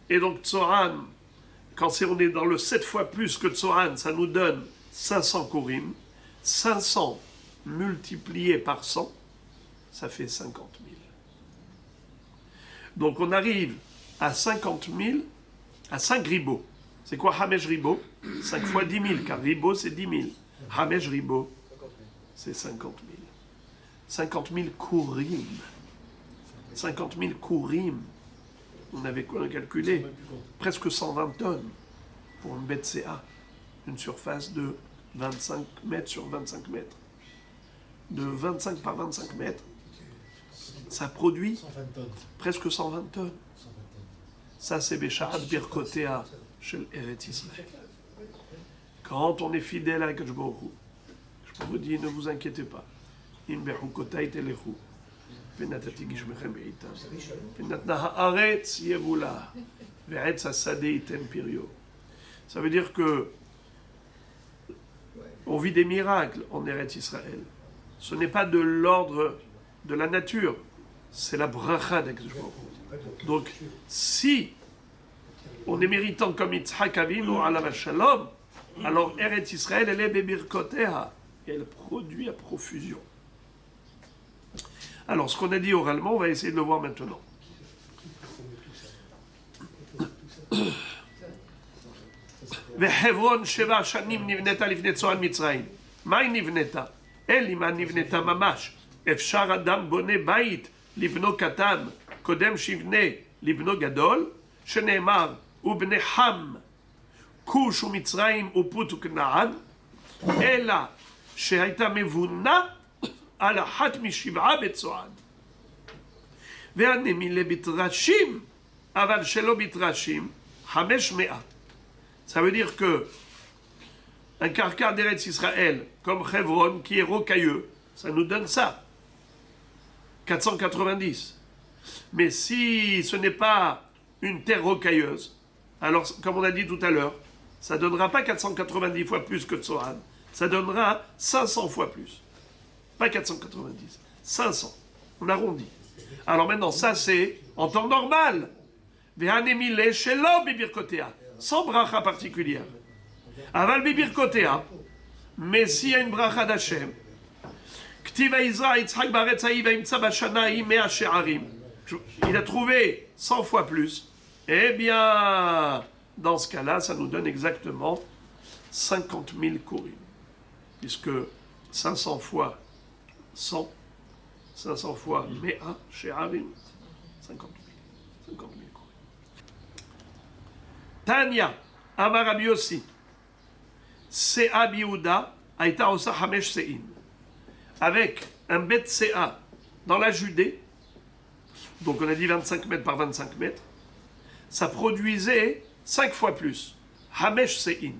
et donc Tzoran, quand on est dans le 7 fois plus que Tzoran, ça nous donne 500 kourim. 500 multiplié par 100, ça fait 50 000. Donc on arrive à 50 000, à 5 ribos. C'est quoi Hamesh ribo? 5 fois 10 000, car ribo c'est 10 000. Hamesh ribo, c'est 50 000. 50 000 kourim. 50 000 kourim. On avait quoi calculé? Presque 120 tonnes pour une bête CA. Une surface de 25 mètres sur 25 mètres. De 25 par 25 mètres, ça produit presque 120 tonnes. Ça, c'est Bécharat Birkotea chez Eretz Israël. Quand on est fidèle à Akadosh Baruch Hu, je vous dis, ne vous inquiétez pas. Im bechukotai telechu, venatati gishmechem beitam, venatna haaretz yevula, ve'etz hasadeh iten pirio. Ça veut dire que on vit des miracles en Eretz Israël. Ce n'est pas de l'ordre de la nature, c'est la bracha d'Akadosh Baruch Hu. Donc, si on est méritant comme Yitzhak Avinu alav shalom, alors Eretz Israël, elle est bebirkotea, et elle produit à profusion. Alors, ce qu'on a dit oralement, on va essayer de le voir maintenant. Vehevron sheva shanim nivneta lifnei Tzoran Mitzrayim. Mai nivneta? Elima nivneta mamash. Efshar adam bone bait livno katan קודם שיבנה לבנו גדול, שנאמר, ובני חם, כוש ומצרים ופוט וכנען, אלא שהייתה מבונה על אחת משבעה בצוען. והנמילה בתרשים, אבל שלא בתרשים, 500. Ça veut dire que un carcar d'Eretz Israël, comme Hebron, qui est rocailleux, ça nous donne ça. 490. Mais si ce n'est pas une terre rocailleuse, alors, comme on a dit tout à l'heure, ça ne donnera pas 490 fois plus que Tsohan, ça donnera 500 fois plus. Pas 490, 500. On arrondit. Alors maintenant, ça c'est en temps normal. Sans bracha particulière. Aval bibirkotea, mais s'il y a une bracha d'Hachem, il a trouvé 100 fois plus, eh bien, dans ce cas-là, ça nous donne exactement 50 000 kourim. Puisque 500 fois 100, 500 fois Mea She'arim, 50 000 kourim. Tanya, Amar Rabbi Yossi, Sea Biouda, Aïta Osa Hamesh Sein. Avec un bet Sea dans la Judée, donc on a dit 25 mètres par 25 mètres, ça produisait 5 fois plus. Hamesh Sein.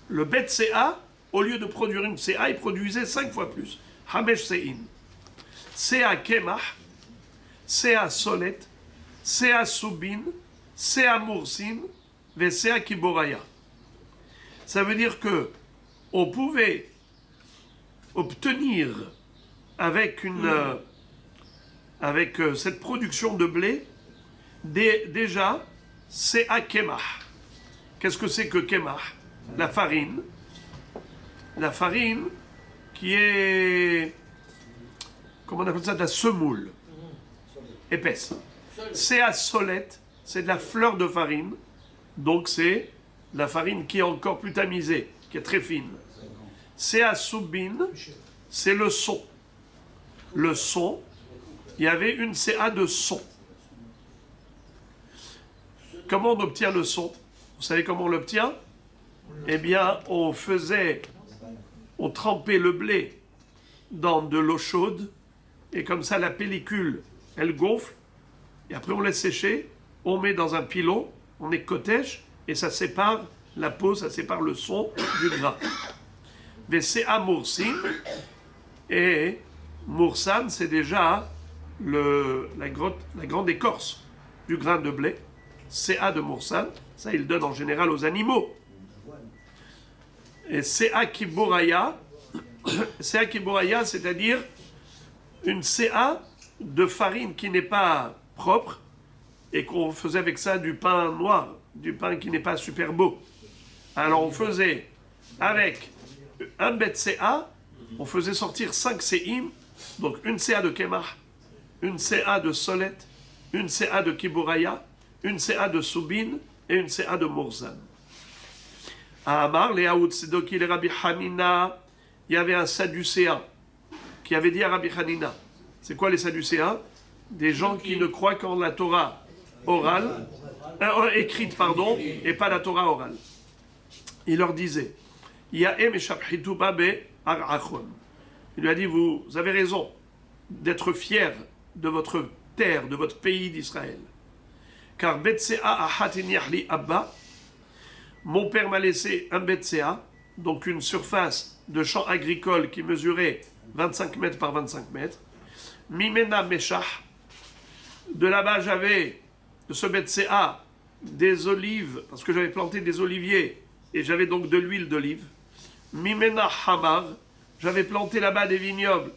Le bet Sea, au lieu de produire une Sea, il produisait 5 fois plus. Hamesh Sein. Sea Kemach, Sea Solet, Sea Subin, Sea Moursin, ve Sea Kiboraya. Ça veut dire que on pouvait obtenir avec cette production de blé déjà Sea Kemach. Qu'est-ce que c'est que Kemach? La farine qui est, comment on appelle ça, de la semoule épaisse. Sea Solet, c'est de la fleur de farine, donc c'est la farine qui est encore plus tamisée, qui est très fine. Sea Subin, c'est le son. Le son, il y avait une Sea de son. Comment on obtient le son? Vous savez comment on l'obtient? Eh bien, on trempait le blé dans de l'eau chaude, et comme ça la pellicule, elle gonfle, et après on laisse sécher, on met dans un pilon, on écotèche, et ça sépare la peau, ça sépare le son du gras. Vesea Moursin, et Moursan, c'est déjà la grande écorce du grain de blé. Sea de Moursan, ça il donne en général aux animaux. Et Sea Kiboraya, c'est-à-dire une Sea de farine qui n'est pas propre, et qu'on faisait avec ça du pain noir, du pain qui n'est pas super beau. Alors on faisait avec un bet Sea, on faisait sortir 5 Seim, donc une Sea de Kemach, une Sea de Solet, une Sea de Kiboraya, une Sea de Subin et une Sea de Moursan. À Amar, les Aoud Sedoki, les Rabbi Hanina, il y avait un Sadducéen qui avait dit à Rabbi Hanina, c'est quoi les Sadducéens? Des gens qui ne croient qu'en la Torah orale, écrite, pardon, et pas la Torah orale. Il leur disait, il lui a dit, vous avez raison d'être fiers de votre terre, de votre pays d'Israël. Car Betsea ahatiniahli abba, mon père m'a laissé un Betsea, donc une surface de champ agricole qui mesurait 25 mètres par 25 mètres. Mimena Meshach, de là-bas j'avais, de ce Betsea, des olives, parce que j'avais planté des oliviers, et j'avais donc de l'huile d'olive. Mimena Hamar, j'avais planté là-bas des vignobles,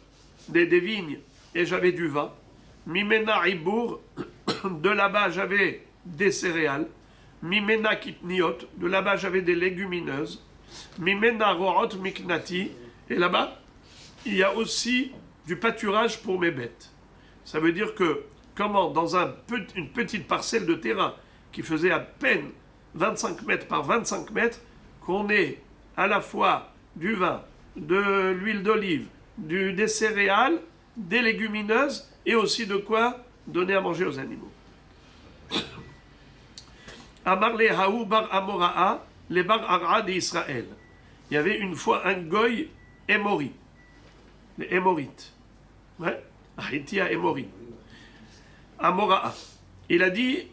des vignes, et j'avais du vin. Mimena Ibour, de là-bas j'avais des céréales. Mimena Kitniot, de là-bas j'avais des légumineuses. Mimena Rohot Miknati, et là-bas il y a aussi du pâturage pour mes bêtes. Ça veut dire que, comment, dans une petite parcelle de terrain qui faisait à peine 25 mètres par 25 mètres, qu'on ait à la fois du vin, de l'huile d'olive, des céréales, des légumineuses et aussi de quoi donner à manger aux animaux. Amar le Haou bar Amoraa, les bar Ara d'Israël. Il y avait une fois un goy émori, les Émorites. Ouais, Ahitia Émori. Amoraa. Il a dit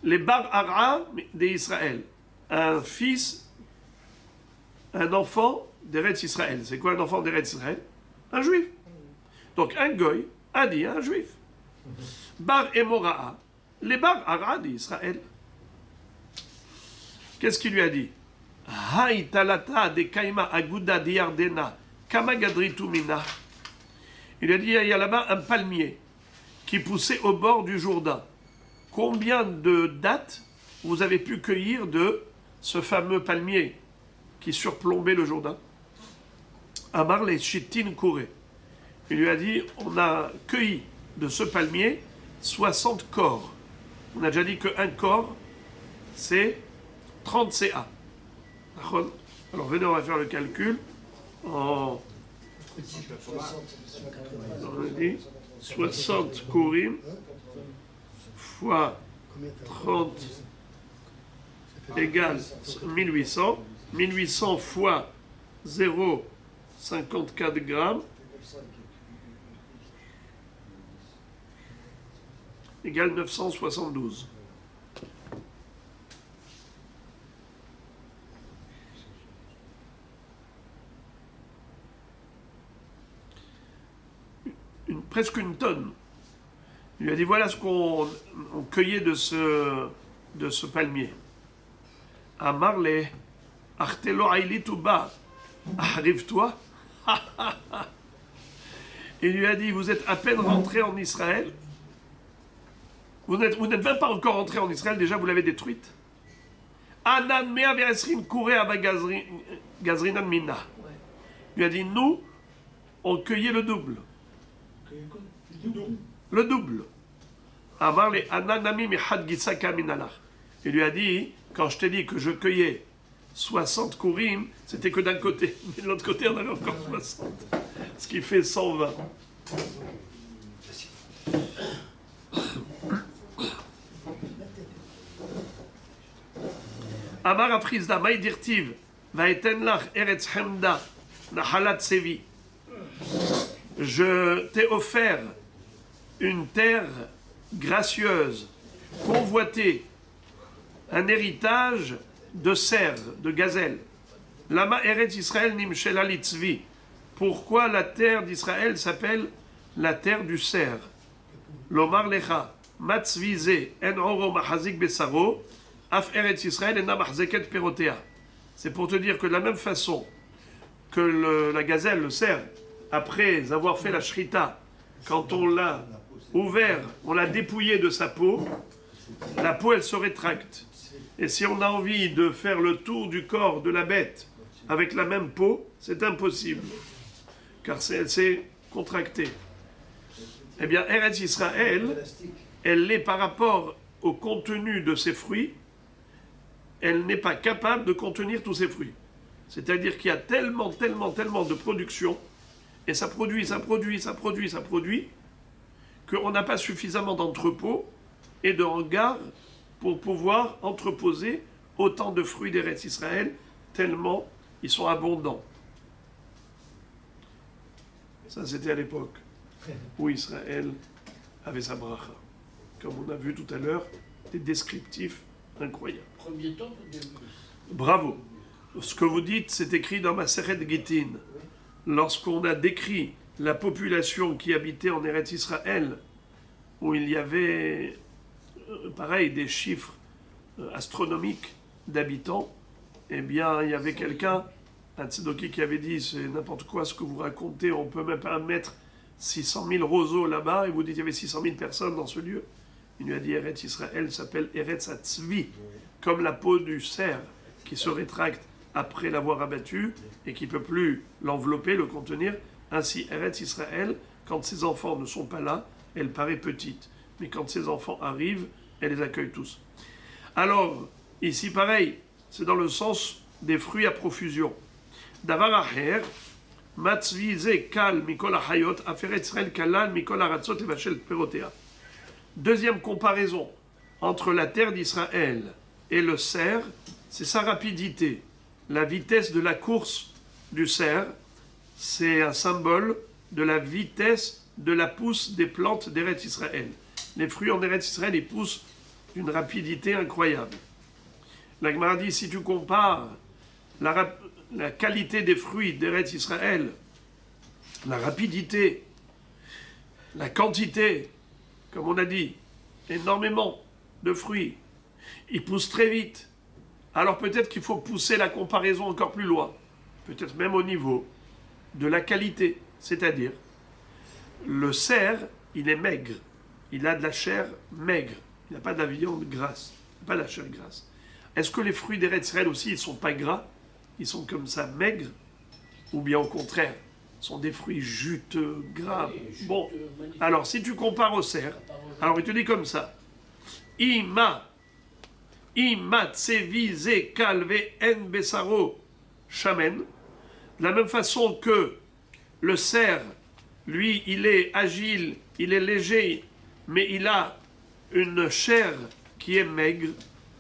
les bar Ara d'Israël. Un fils, un enfant d'Eretz Israël. C'est quoi un enfant d'Eretz Israël? Un juif. Donc un goy a dit un juif. Bar Emoraa, les bar Ara d'Israël. Qu'est-ce qu'il lui a dit? Haï talata de kaima aguda de Yardena, kama gadritu mina. Il lui a dit, il y a là-bas un palmier qui poussait au bord du Jourdain. Combien de dattes vous avez pu cueillir de ce fameux palmier qui surplombait le Jourdain? Amar les Shittin Kouré. Il lui a dit, on a cueilli de ce palmier 60 corps. On a déjà dit qu'un corps, c'est 30 CA. Alors venez, on va faire le calcul. On a dit 60 Kourim fois 30 égale 1800. 1800 fois 0,54 grammes égale 972. Presque une tonne. Il lui a dit, voilà ce qu'on cueillait de ce palmier. Amar le Artelo Aili Touba, arrive-toi. Il lui a dit, vous êtes à peine rentré en Israël. Vous n'êtes même pas encore rentré en Israël, déjà vous l'avez détruite. Anan mea veresrin kouré aba gazrinan mina. Il lui a dit, nous, on cueillait le double. Le double. Amar les ananami mehad gisaka minalach. Il lui a dit, quand je t'ai dit que je cueillais 60 kourim, c'était que d'un côté. Mais de l'autre côté, on avait encore 60. Ce qui fait 120. Amar Afrizda, Maïdirtiv, Vaeten lach Eretz Hemda, Nahalat Sevi. Je t'ai offert une terre gracieuse, convoitée, un héritage de cerfs, de gazelles. Lama Eretz Israël Nimshela Litzvi. Pourquoi la terre d'Israël s'appelle la terre du cerf? Lomar Lecha, Matzvize, En Oro Mahazik Besaro, Af Eretz Israël et Namahzeket Perotea. C'est pour te dire que de la même façon que la gazelle, le cerf, après avoir fait la shrita, quand on l'a ouvert, on l'a dépouillé de sa peau, la peau elle se rétracte. Et si on a envie de faire le tour du corps de la bête avec la même peau, c'est impossible, car elle s'est contractée. Eh bien, Eretz Israël, elle l'est par rapport au contenu de ses fruits, elle n'est pas capable de contenir tous ses fruits. C'est-à-dire qu'il y a tellement de production, et ça produit, qu'on n'a pas suffisamment d'entrepôts et de hangars pour pouvoir entreposer autant de fruits d'Eretz Israël, tellement ils sont abondants. Ça, c'était à l'époque où Israël avait sa bracha. Comme on a vu tout à l'heure, des descriptifs incroyables. Premier temps, Bravo. Ce que vous dites, c'est écrit dans Maseret Gittin. Lorsqu'on a décrit la population qui habitait en Eretz Israël, où il y avait, pareil, des chiffres astronomiques d'habitants, eh bien, il y avait quelqu'un, un tzeddoki, qui avait dit, c'est n'importe quoi ce que vous racontez, on peut même pas mettre 600 000 roseaux là-bas, et vous dites qu'il y avait 600 000 personnes dans ce lieu. Il lui a dit, Eretz Israël s'appelle Eretz Hatzvi, comme la peau du cerf qui se rétracte après l'avoir abattu et qui ne peut plus l'envelopper, le contenir. Ainsi, Eretz Israël, quand ses enfants ne sont pas là, elle paraît petite. Mais quand ses enfants arrivent, elle les accueille tous. Alors, ici pareil, c'est dans le sens des fruits à profusion. Davar aher, matzvi ze kal mikol ha'hayot, aferet Israël kalal mikol haratzot levachel perotea. Deuxième comparaison entre la terre d'Israël et le cerf, c'est sa rapidité. La vitesse de la course du cerf, c'est un symbole de la vitesse de la pousse des plantes d'Eretz Israël. Les fruits en Eretz Israël, ils poussent d'une rapidité incroyable. La Gemara dit, si tu compares la qualité des fruits d'Eretz Israël, la rapidité, la quantité, comme on a dit, énormément de fruits, ils poussent très vite. Alors peut-être qu'il faut pousser la comparaison encore plus loin, peut-être même au niveau de la qualité, c'est-à-dire le cerf, il est maigre, il a de la chair maigre, il n'a pas de la viande grasse, pas de la chair grasse. Est-ce que les fruits d'Eretz Israël aussi, ils ne sont pas gras, ils sont comme ça maigres, ou bien au contraire, sont des fruits juteux, gras. Bon, alors si tu compares au cerf, alors il te dit comme ça, Ima tsevize kalve en besaro shamen, de la même façon que le cerf, lui, il est agile, il est léger, mais il a une chair qui est maigre,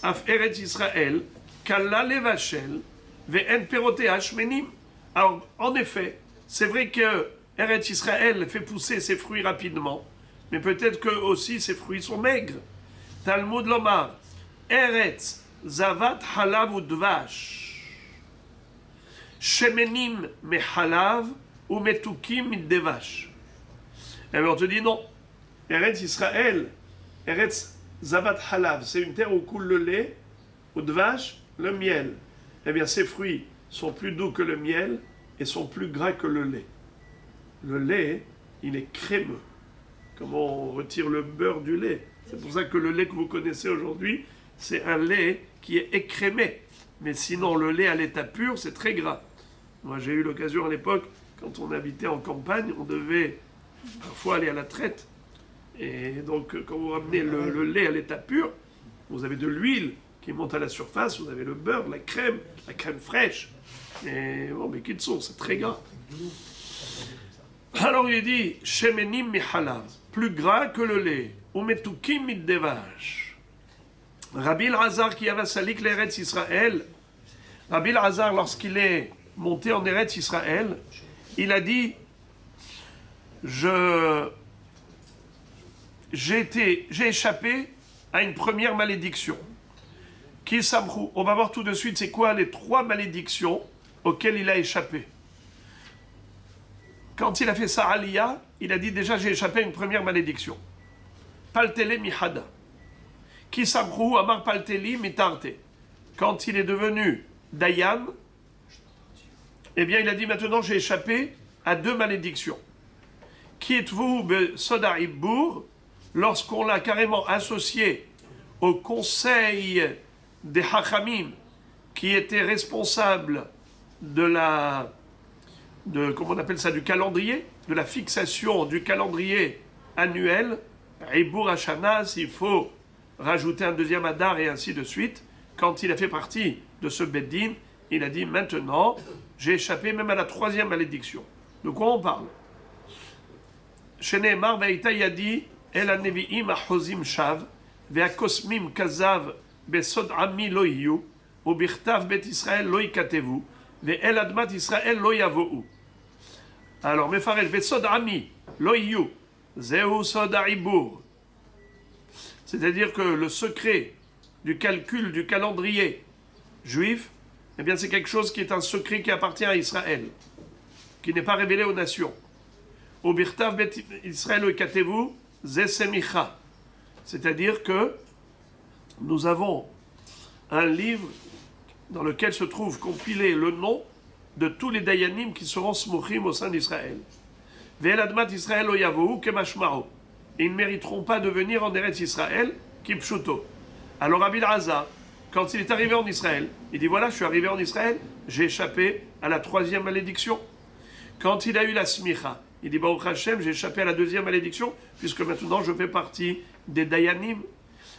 af Eretz Israël, kalla levachel, ve'en perotea shmenim. Alors, en effet, c'est vrai que Eretz Israël fait pousser ses fruits rapidement, mais peut-être que aussi ses fruits sont maigres. Talmud lomar, Eretz zavat halav ou dvash, shemenim me halav ou metukim mit devash. Et bien on te dit non, Eretz Israël, Eretz zavat halav, c'est une terre où coule le lait, ou dvash, le miel. Eh bien ces fruits sont plus doux que le miel et sont plus gras que le lait. Le lait, il est crémeux. Comment on retire le beurre du lait? C'est pour ça que le lait que vous connaissez aujourd'hui, c'est un lait qui est écrémé. Mais sinon, le lait à l'état pur, c'est très gras. Moi, j'ai eu l'occasion à l'époque, quand on habitait en campagne, on devait parfois aller à la traite. Et donc, quand vous ramenez le lait à l'état pur, vous avez de l'huile qui monte à la surface, vous avez le beurre, la crème fraîche. Et bon, mais qu'ils sont, c'est très gras. Alors il dit, shemenim mihalav, plus gras que le lait, ou metukim mit devash. Rabbi Elazar qui avait salik l'Eretz Israël, Rabbi Elazar, lorsqu'il est monté en Eretz Israël, il a dit, j'ai échappé à une première malédiction. Qui samrou. On va voir tout de suite c'est quoi les 3 malédictions auxquelles il a échappé. Quand il a fait sa aliyah, il a dit déjà j'ai échappé à une première malédiction. Paltele mihada. Ki samrou amar palteli mitarte. Quand il est devenu Dayan, eh bien il a dit maintenant j'ai échappé à 2 malédictions. Qui êtes-vous soda ibbour, lorsqu'on l'a carrément associé au conseil des Hachamim, qui était responsable comment on appelle ça, du calendrier, de la fixation du calendrier annuel, Ibour Hashana, s'il faut rajouter un deuxième Adar et ainsi de suite. Quand il a fait partie de ce Beddin, il a dit maintenant, j'ai échappé même à la 3e malédiction. De quoi on parle? Sheneemar Ve'ita Yadi El Hanevi'im Ahozim Shav Ve'akosmim Kazav Besod Ami Lo Yiyu Ubichtav Bet Israël Lo Yikatevu Ve'el Admat Israël Lo Yavo'u. Alors, Mefarel Besod Ami Lo Yiyu Zehu Sod Ha'ibur. C'est-à-dire que le secret du calcul du calendrier juif, eh bien c'est quelque chose qui est un secret qui appartient à Israël, qui n'est pas révélé aux nations. Ubirtav bet Israël oikatevu zesemicha. C'est-à-dire que nous avons un livre dans lequel se trouve compilé le nom de tous les dayanim qui seront smuchim au sein d'Israël. Ve'el admat Israël oyavohu kemashmao. Ils ne mériteront pas de venir en Eretz Israël, kipshuto. Alors Rabbi Elazar, quand il est arrivé en Israël, il dit voilà, je suis arrivé en Israël, j'ai échappé à la 3e malédiction. Quand il a eu la smicha, il dit Baruch Hashem, j'ai échappé à la 2e malédiction, puisque maintenant je fais partie des Dayanim.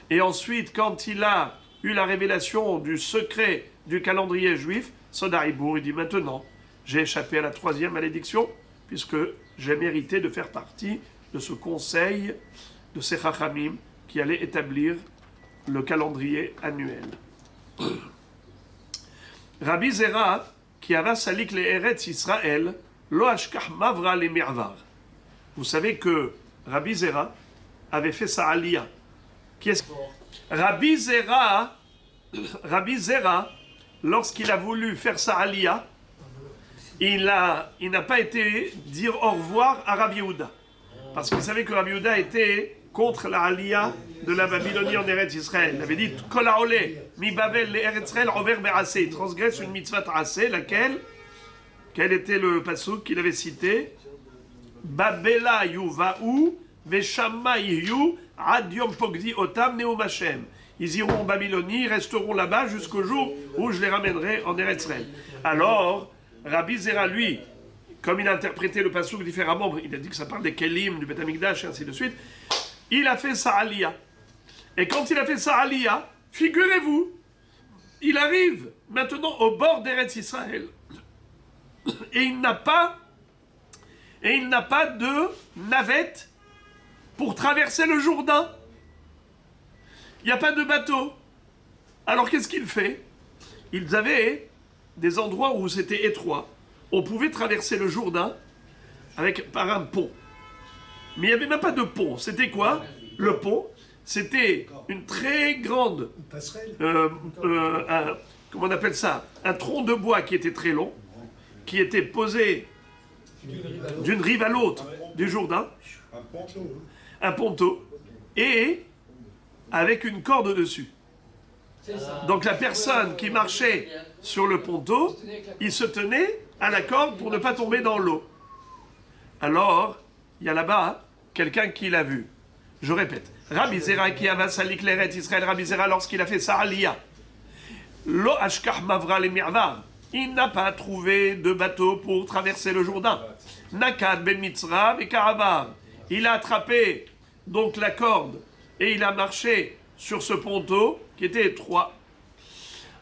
Et ensuite, quand il a eu la révélation du secret du calendrier juif, Sodaribour, il dit maintenant, j'ai échappé à la 3e malédiction, puisque j'ai mérité de faire partie de ce conseil de ces chachamim qui allaient établir le calendrier annuel. Rabbi Zera, qui avait salik le Eretz Israël, lo ashkach mavra le mirvar. Vous savez que Rabbi Zera avait fait sa aliyah. Qui est Rabbi Zera, lorsqu'il a voulu faire sa aliyah, il n'a pas été dire au revoir à Rabbi Yehuda. Parce qu'il savait que Rabbi Yehuda était contre la aliyah de la Babylonie en Eretz Israël. Il avait dit Kol haoleh mi Babel le Eretz Israël over be'aseh. Il transgresse une mitzvah ta'aseh, laquelle, quel était le pasuk qu'il avait cité? Babela yuva'u veshama yiyu ad yom pogdi otam neum Hashem. Ils iront en Babylonie, ils resteront là-bas jusqu'au jour où je les ramènerai en Eretz Israël. Alors, Rabbi Zera, lui, comme il a interprété le pasuk différemment, il a dit que ça parle des Kelim, du Beth Amikdash, et ainsi de suite, il a fait sa aliyah. Et quand il a fait sa aliyah, figurez-vous, il arrive maintenant au bord d'Eretz Israël. Et il n'a pas de navette pour traverser le Jourdain. Il n'y a pas de bateau. Alors qu'est-ce qu'il fait? Ils avaient des endroits où c'était étroit. On pouvait traverser le Jourdain par un pont. Mais il n'y avait même pas de pont. C'était quoi? Le pont, c'était une très grande... comment on appelle ça? Un tronc de bois qui était très long, qui était posé d'une rive à l'autre du Jourdain. Un ponton. Et avec une corde dessus. Donc la personne qui marchait sur le ponton, il se tenait à la corde pour ne pas tomber dans l'eau. Alors, il y a là-bas quelqu'un qui l'a vu. Je répète, Rabbi Zera qui avait salik l'Eretz Israël, Rabbi Zera lorsqu'il a fait sa aliyah, lo ashkach mavra le mirvar, il n'a pas trouvé de bateau pour traverser le Jourdain. Nakad ben Mitzra et Karavar, il a attrapé donc la corde et il a marché sur ce ponton qui était étroit.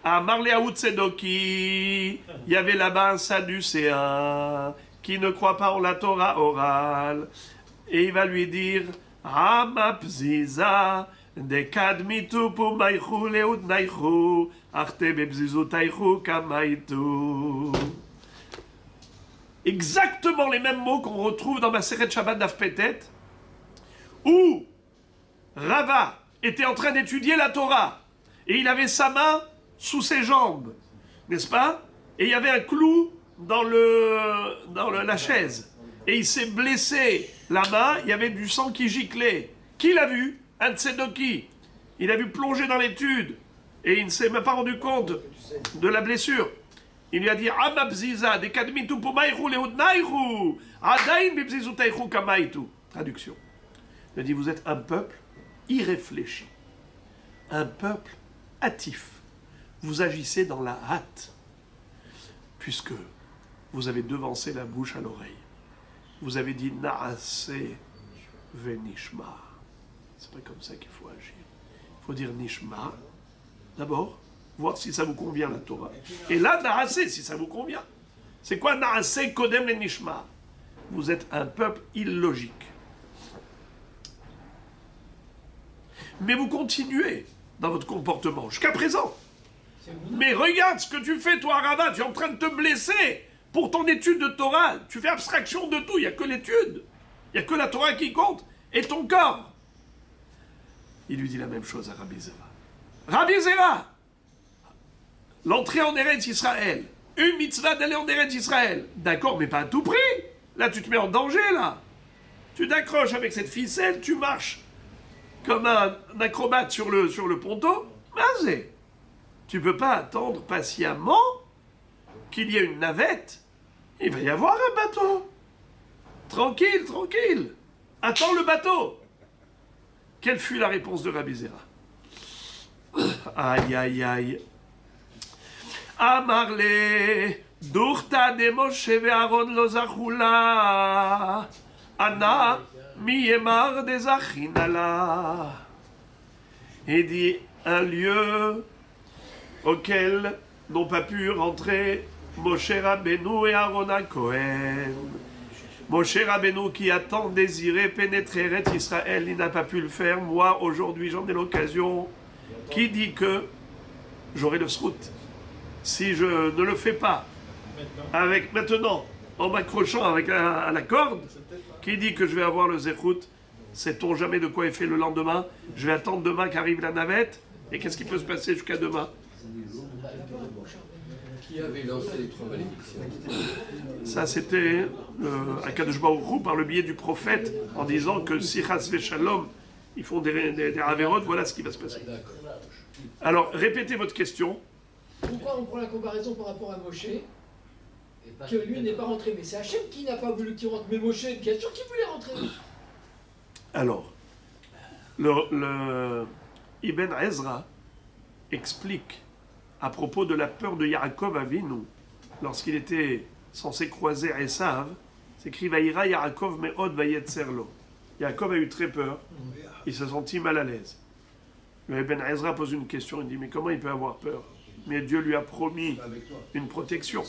À Marléaout Tsedoki, il y avait là-bas un Sadducéen qui ne croit pas en la Torah orale. Et il va lui dire Hamapziza, dekadmitu pu maichu leut naichu, arte bebzizu taichu kamaitu. Exactement les mêmes mots qu'on retrouve dans Maseret Shabbat Daf Petet, où Rava était en train d'étudier la Torah et il avait sa main sous ses jambes, n'est-ce pas? Et il y avait un clou dans la chaise. Et il s'est blessé la main, il y avait du sang qui giclait. Qui l'a vu? Un Tsedoki. Il a vu plonger dans l'étude et il ne s'est même pas rendu compte de la blessure. Il lui a dit Amabziza, de kadmitu pomaichu leudnaichu, adain bibzizu taichu kamaitu. Traduction. Il a dit vous êtes un peuple irréfléchi, un peuple hâtif. Vous agissez dans la hâte, puisque vous avez devancé la bouche à l'oreille. Vous avez dit Naase venishma. C'est pas comme ça qu'il faut agir. Il faut dire Nishma, d'abord, voir si ça vous convient la Torah. Et là, Naase, si ça vous convient. C'est quoi Naase kodem le Nishma? Vous êtes un peuple illogique. Mais vous continuez dans votre comportement, jusqu'à présent. Mais regarde ce que tu fais, toi, Rava, tu es en train de te blesser pour ton étude de Torah. Tu fais abstraction de tout, il n'y a que l'étude. Il n'y a que la Torah qui compte, et ton corps. Il lui dit la même chose à Rabbi Zera. Rabbi Zera, l'entrée en Eretz Israël, une mitzvah d'aller en Eretz Israël. D'accord, mais pas à tout prix. Là, tu te mets en danger, là. Tu t'accroches avec cette ficelle, tu marches comme un acrobate sur le ponton. Vas-y. Tu ne peux pas attendre patiemment qu'il y ait une navette. Il va y avoir un bateau. Tranquille, tranquille. Attends le bateau. Quelle fut la réponse de Rabbi Zera? Aïe, aïe, aïe. Amarle, durta de Moshe ve'Aaron lo zachula. Ana, mi yemar de zachinala. Il dit un lieu auquel n'ont pas pu rentrer Moshe Rabbeinu et Aaron HaKohen. Moshe Rabbeinu qui a tant désiré pénétrer Eretz Israël, il n'a pas pu le faire. Moi, aujourd'hui, j'en ai l'occasion. Qui dit que j'aurai le srout si je ne le fais pas avec maintenant, en m'accrochant à la corde? Qui dit que je vais avoir le zéchout? Sait-on jamais de quoi est fait le lendemain? Je vais attendre demain qu'arrive la navette. Et qu'est-ce qui peut se passer jusqu'à demain? Qui avait lancé les 3 malédictions? Ça, c'était Akadosh Baruch Hu par le biais du prophète, en disant que si Chas Veshalom, ils font des avérotes, voilà ce qui va se passer. Alors, répétez votre question. Pourquoi on prend la comparaison par rapport à Moshe, que lui n'est pas rentré? Mais c'est Hachem qui n'a pas voulu qu'il rentre. Mais Moshe, bien sûr qu'il voulait rentrer. Alors, le Ibn Ezra explique à propos de la peur de Yaakov Avinu, lorsqu'il était censé croiser Esav, c'est écrit Vaïra Yaakov me'od vayetzerlo. Yaakov a eu très peur, il se sentit mal à l'aise. Le Ibn Ezra pose une question, il dit mais comment il peut avoir peur? Mais Dieu lui a promis une protection.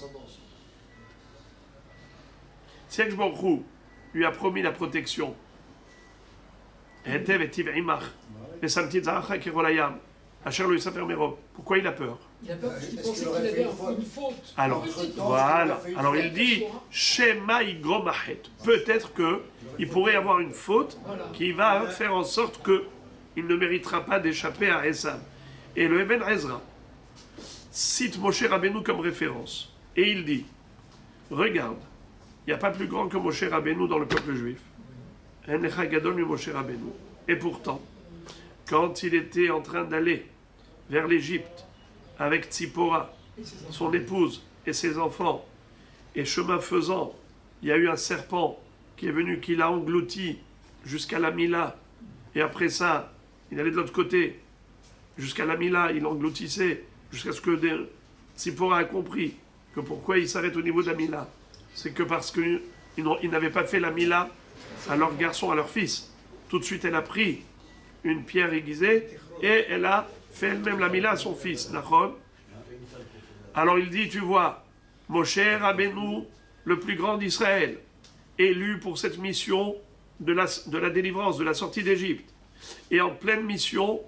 Si Akadosh Baruch Hu lui a promis la protection, pourquoi il a peur? Il a peur parce qu'il pensait qu'il avait une faute. Alors, voilà. Alors il dit Shema Yigrom Achet. Peut-être qu'il pourrait avoir une faute qui va faire en sorte qu'il ne méritera pas d'échapper à Esav. Et le Ibn Ezra cite Moshe Rabbeinu comme référence. Et il dit regarde, il n'y a pas plus grand que Moshe Rabbeinu dans le peuple juif. En Echa Gadol mi Moshe Rabbeinu. Et pourtant, quand il était en train d'aller vers l'Égypte avec Tzipora, son épouse et ses enfants, et chemin faisant, il y a eu un serpent qui est venu, qui l'a englouti jusqu'à la Mila, et après ça, il allait de l'autre côté, jusqu'à la Mila, il engloutissait, jusqu'à ce que Tzipora a compris que pourquoi il s'arrête au niveau de la Mila, c'est que parce qu'ils n'avaient pas fait la Mila à leur garçon, à leur fils. Tout de suite, elle a pris une pierre aiguisée et elle a fait elle-même la Mila à son fils, Nachon. Alors il dit, tu vois, Moshe Rabbeinu, le plus grand d'Israël, élu pour cette mission de la délivrance, de la sortie d'Égypte. Et en pleine mission,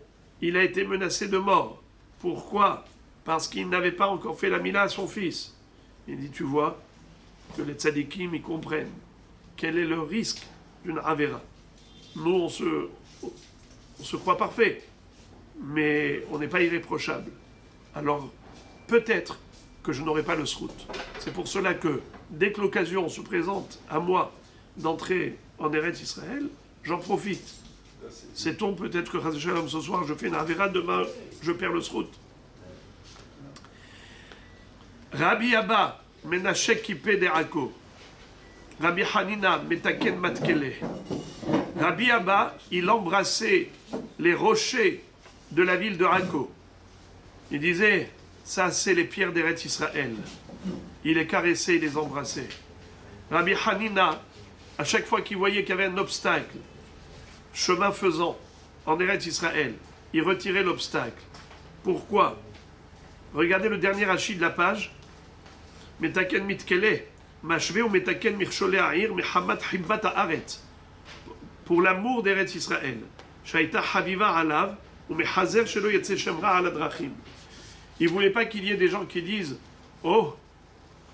il a été menacé de mort. Pourquoi? Parce qu'il n'avait pas encore fait la Mila à son fils. Il dit, tu vois, que les tzadikim, ils comprennent quel est le risque d'une Avera. Nous, on se croit parfait, mais on n'est pas irréprochable. Alors, peut-être que je n'aurai pas le srout. C'est pour cela que, dès que l'occasion se présente à moi d'entrer en Eretz Israël, j'en profite. Sait-on peut-être que Chas Shalom, ce soir, je fais une Avera, demain, je perds le srout. Rabbi Abba, Menashe Kipé de Ako. Rabbi Hanina, Metaken Matkele. Rabbi Abba, il embrassait les rochers de la ville de Akko. Il disait, ça c'est les pierres d'Eretz Israël. Il les caressait, il les embrassait. Rabbi Hanina, à chaque fois qu'il voyait qu'il y avait un obstacle, chemin faisant, en Eretz Israël, il retirait l'obstacle. Pourquoi? Regardez le dernier hachis de la page. Metaken mitkele, mashve ou metaken mirchole ha'ir, mehamat hibbat ha'aretz. Pour l'amour d'Eretz Israël. Shaita haviva alav, ou mehazer shelo yetze shemra ala drachim. Il ne voulait pas qu'il y ait des gens qui disent oh,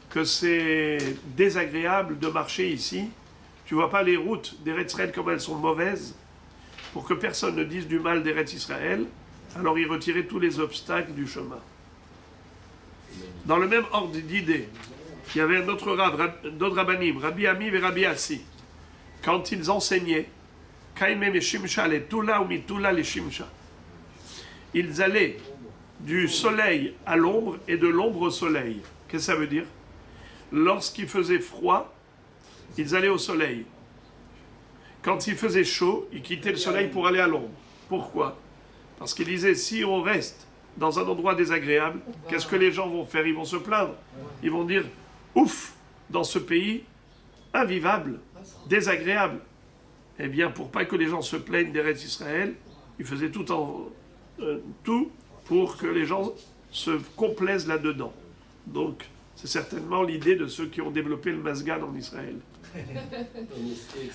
que c'est désagréable de marcher ici. Tu vois pas les routes d'Eretz Israël comme elles sont mauvaises. Pour que personne ne dise du mal d'Eretz Israël, alors il retirait tous les obstacles du chemin. Dans le même ordre d'idée, il y avait un autre d'autres rabbanim, Rabbi Ami et Rabbi Assi. Quand ils enseignaient, ils allaient du soleil à l'ombre et de l'ombre au soleil. Qu'est-ce que ça veut dire? Lorsqu'il faisait froid, ils allaient au soleil. Quand il faisait chaud, ils quittaient le soleil pour aller à l'ombre. Pourquoi? Parce qu'ils disaient, si on reste dans un endroit désagréable, qu'est-ce que les gens vont faire? Ils vont se plaindre. Ils vont dire, ouf, dans ce pays, invivable, désagréable. Eh bien, pour pas que les gens se plaignent d'Eretz Israël, ils faisaient tout pour que les gens se complaisent là-dedans. Donc, c'est certainement l'idée de ceux qui ont développé le Masgan en Israël.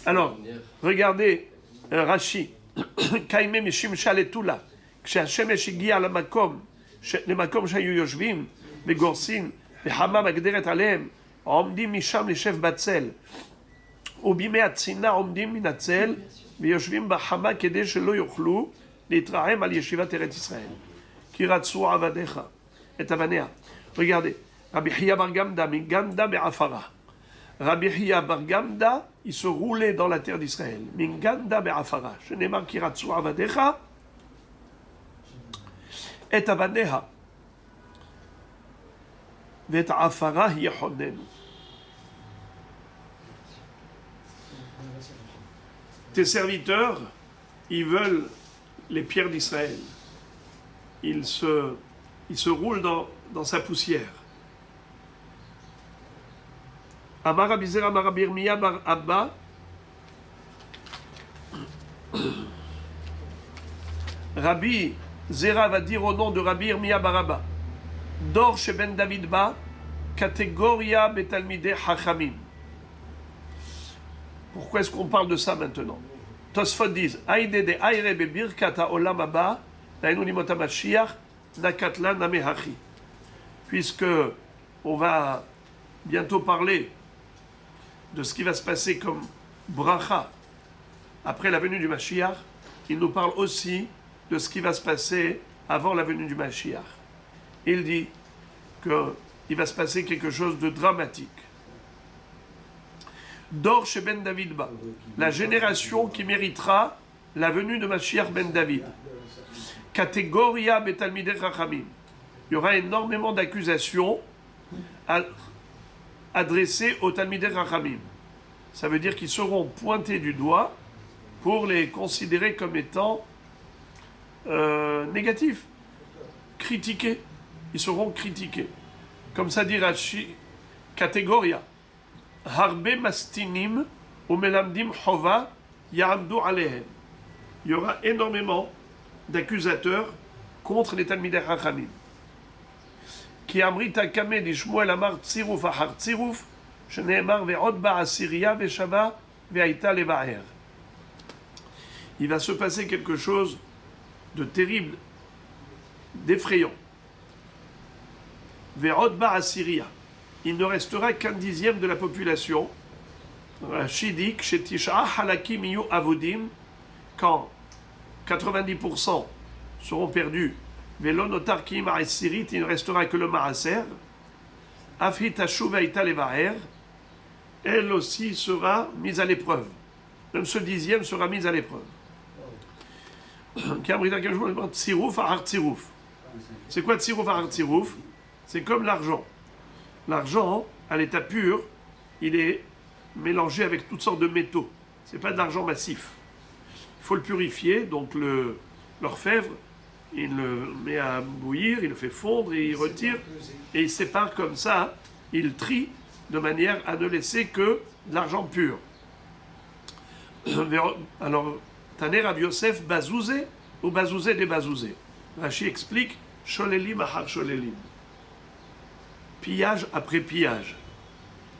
Alors, regardez, Rashi, Kaime Mishimsha Letula, כשהשמש הגיע למקום שהיו יושבים וגורסים וחמה מגדרת עליהם, עומדים משם לשב בצל, ובימי הצינה עומדים מן הצל ויושבים בחמה כדי שלא יוכלו להתרעם על ישיבת ארץ ישראל. כי רצו עבדיך את אבניה. Regardez, Rabbi Chia bar Gamda, Minganda be'afara. Rabbi Chia bar Gamda, il se roulait dans la terre d'Israël. Minganda be'afara. Shenemar ki ratsu avadecha et avaneha. Ve'et afara yechonenu. Tes serviteurs, ils veulent les pierres d'Israël. Ils se roulent dans sa poussière. Amar Rabbi Zera, Amar Rabbi Yirmiyah bar Abba. Rabbi Zera va dire au nom de Rabbi Yirmiyah bar Abba, Dor chez Ben David Ba, catégoria betalmideh hachamim. Pourquoi est-ce qu'on parle de ça maintenant? Tosfot disent, Aïde de Aïre be birkata olam haba, laïnou limota mashiach, nakatla namehachi. Puisque on va bientôt parler de ce qui va se passer comme bracha après la venue du Mashiach, il nous parle aussi de ce qui va se passer avant la venue du Mashiach. Il dit qu'il va se passer quelque chose de dramatique. Dor chez Ben David Ba, la génération qui méritera la venue de Mashiach Ben David. Catégoria betalmideh chachamim. Il y aura énormément d'accusations adressés aux Talmidei Chachamim. Ça veut dire qu'ils seront pointés du doigt pour les considérer comme étant négatifs, critiqués. Ils seront critiqués. Comme ça dit Rashi, catégoria. Harbe mastinim ou melamdim chova ya'amdu alehem. Il y aura énormément d'accusateurs contre les Talmidei Chachamim. Qui amrita kame di Shmuel amar tziruf achar tziruf, sheneemar ve'od ba Syria ve'shava ve'aita levaher. Il va se passer quelque chose de terrible, d'effrayant. Ve'od ba Syria. Il ne restera qu'un dixième de la population. Rachidik shetisha halakim yu avodim, quand 90% seront perdus. Velonotar ki ma'asirit, il ne restera que le ma'aser. Afrit hashuv aita levaher, elle aussi sera mise à l'épreuve. Même ce dixième sera mis à l'épreuve. C'est quoi tziruf ahar tziruf? C'est comme l'argent. L'argent, à l'état pur, il est mélangé avec toutes sortes de métaux. C'est pas de l'argent massif. Il faut le purifier, donc l'orfèvre, il le met à bouillir, il le fait fondre et il retire, et il sépare comme ça, il trie de manière à ne laisser que de l'argent pur. Alors, Taner Rav Yosef Bazouzé ou Bazouzé des Bazouzé. Rashi explique Sholelim ahar sholelim. Pillage après pillage.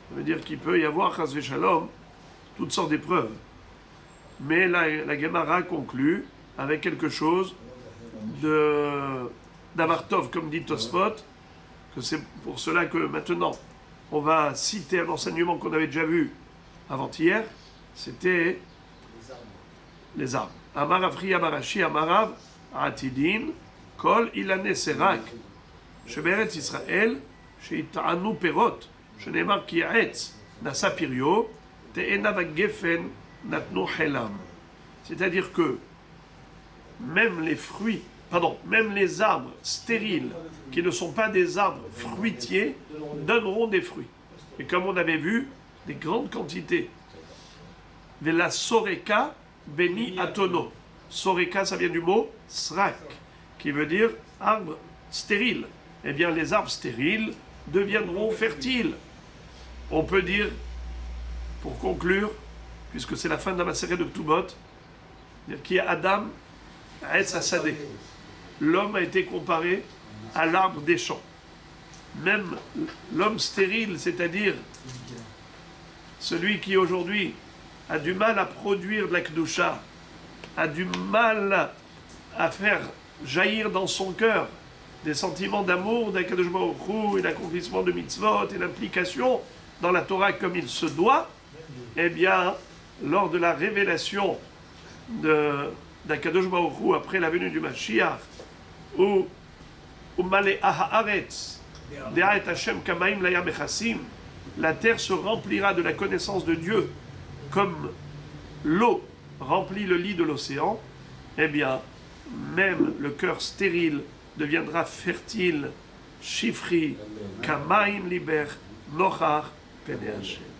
Ça veut dire qu'il peut y avoir, chas v'shalom, toutes sortes d'épreuves. Mais la Gemara conclut avec quelque chose d'Avartov, comme dit Tosfot, que c'est pour cela que maintenant on va citer un enseignement qu'on avait déjà vu avant-hier, c'était les arbres. Amar Afri Amarashi Amarav Atidin Kol Ilane Serak Sheberet Israël Sheitanu Perot Shenemar Ki Aetz Nasa Pirio Te'ena Vagefen Natnu Helam. C'est-à-dire que même les arbres stériles, qui ne sont pas des arbres fruitiers, donneront des fruits. Et comme on avait vu, des grandes quantités. Vela soreka beni atono. Soreka, ça vient du mot srak, qui veut dire arbre stérile. Eh bien, les arbres stériles deviendront fertiles. On peut dire, pour conclure, puisque c'est la fin de la Maseret de Ktubot, qui est Adam Aetz Hasadeh. L'homme a été comparé à l'arbre des champs. Même l'homme stérile, c'est-à-dire celui qui aujourd'hui a du mal à produire de la Kedusha, a du mal à faire jaillir dans son cœur des sentiments d'amour d'Akadosh Baruch Hu et l'accomplissement de mitzvot et l'implication dans la Torah comme il se doit, eh bien, lors de la révélation d'Akadosh Baruch Hu après la venue du Mashiach, où Malé Haaretz, De'aret Hashem Kamaim Layam Echassim, la terre se remplira de la connaissance de Dieu comme l'eau remplit le lit de l'océan, eh bien, même le cœur stérile deviendra fertile, Shifri, Kamaim Liber, Nochar, Pene Hashem.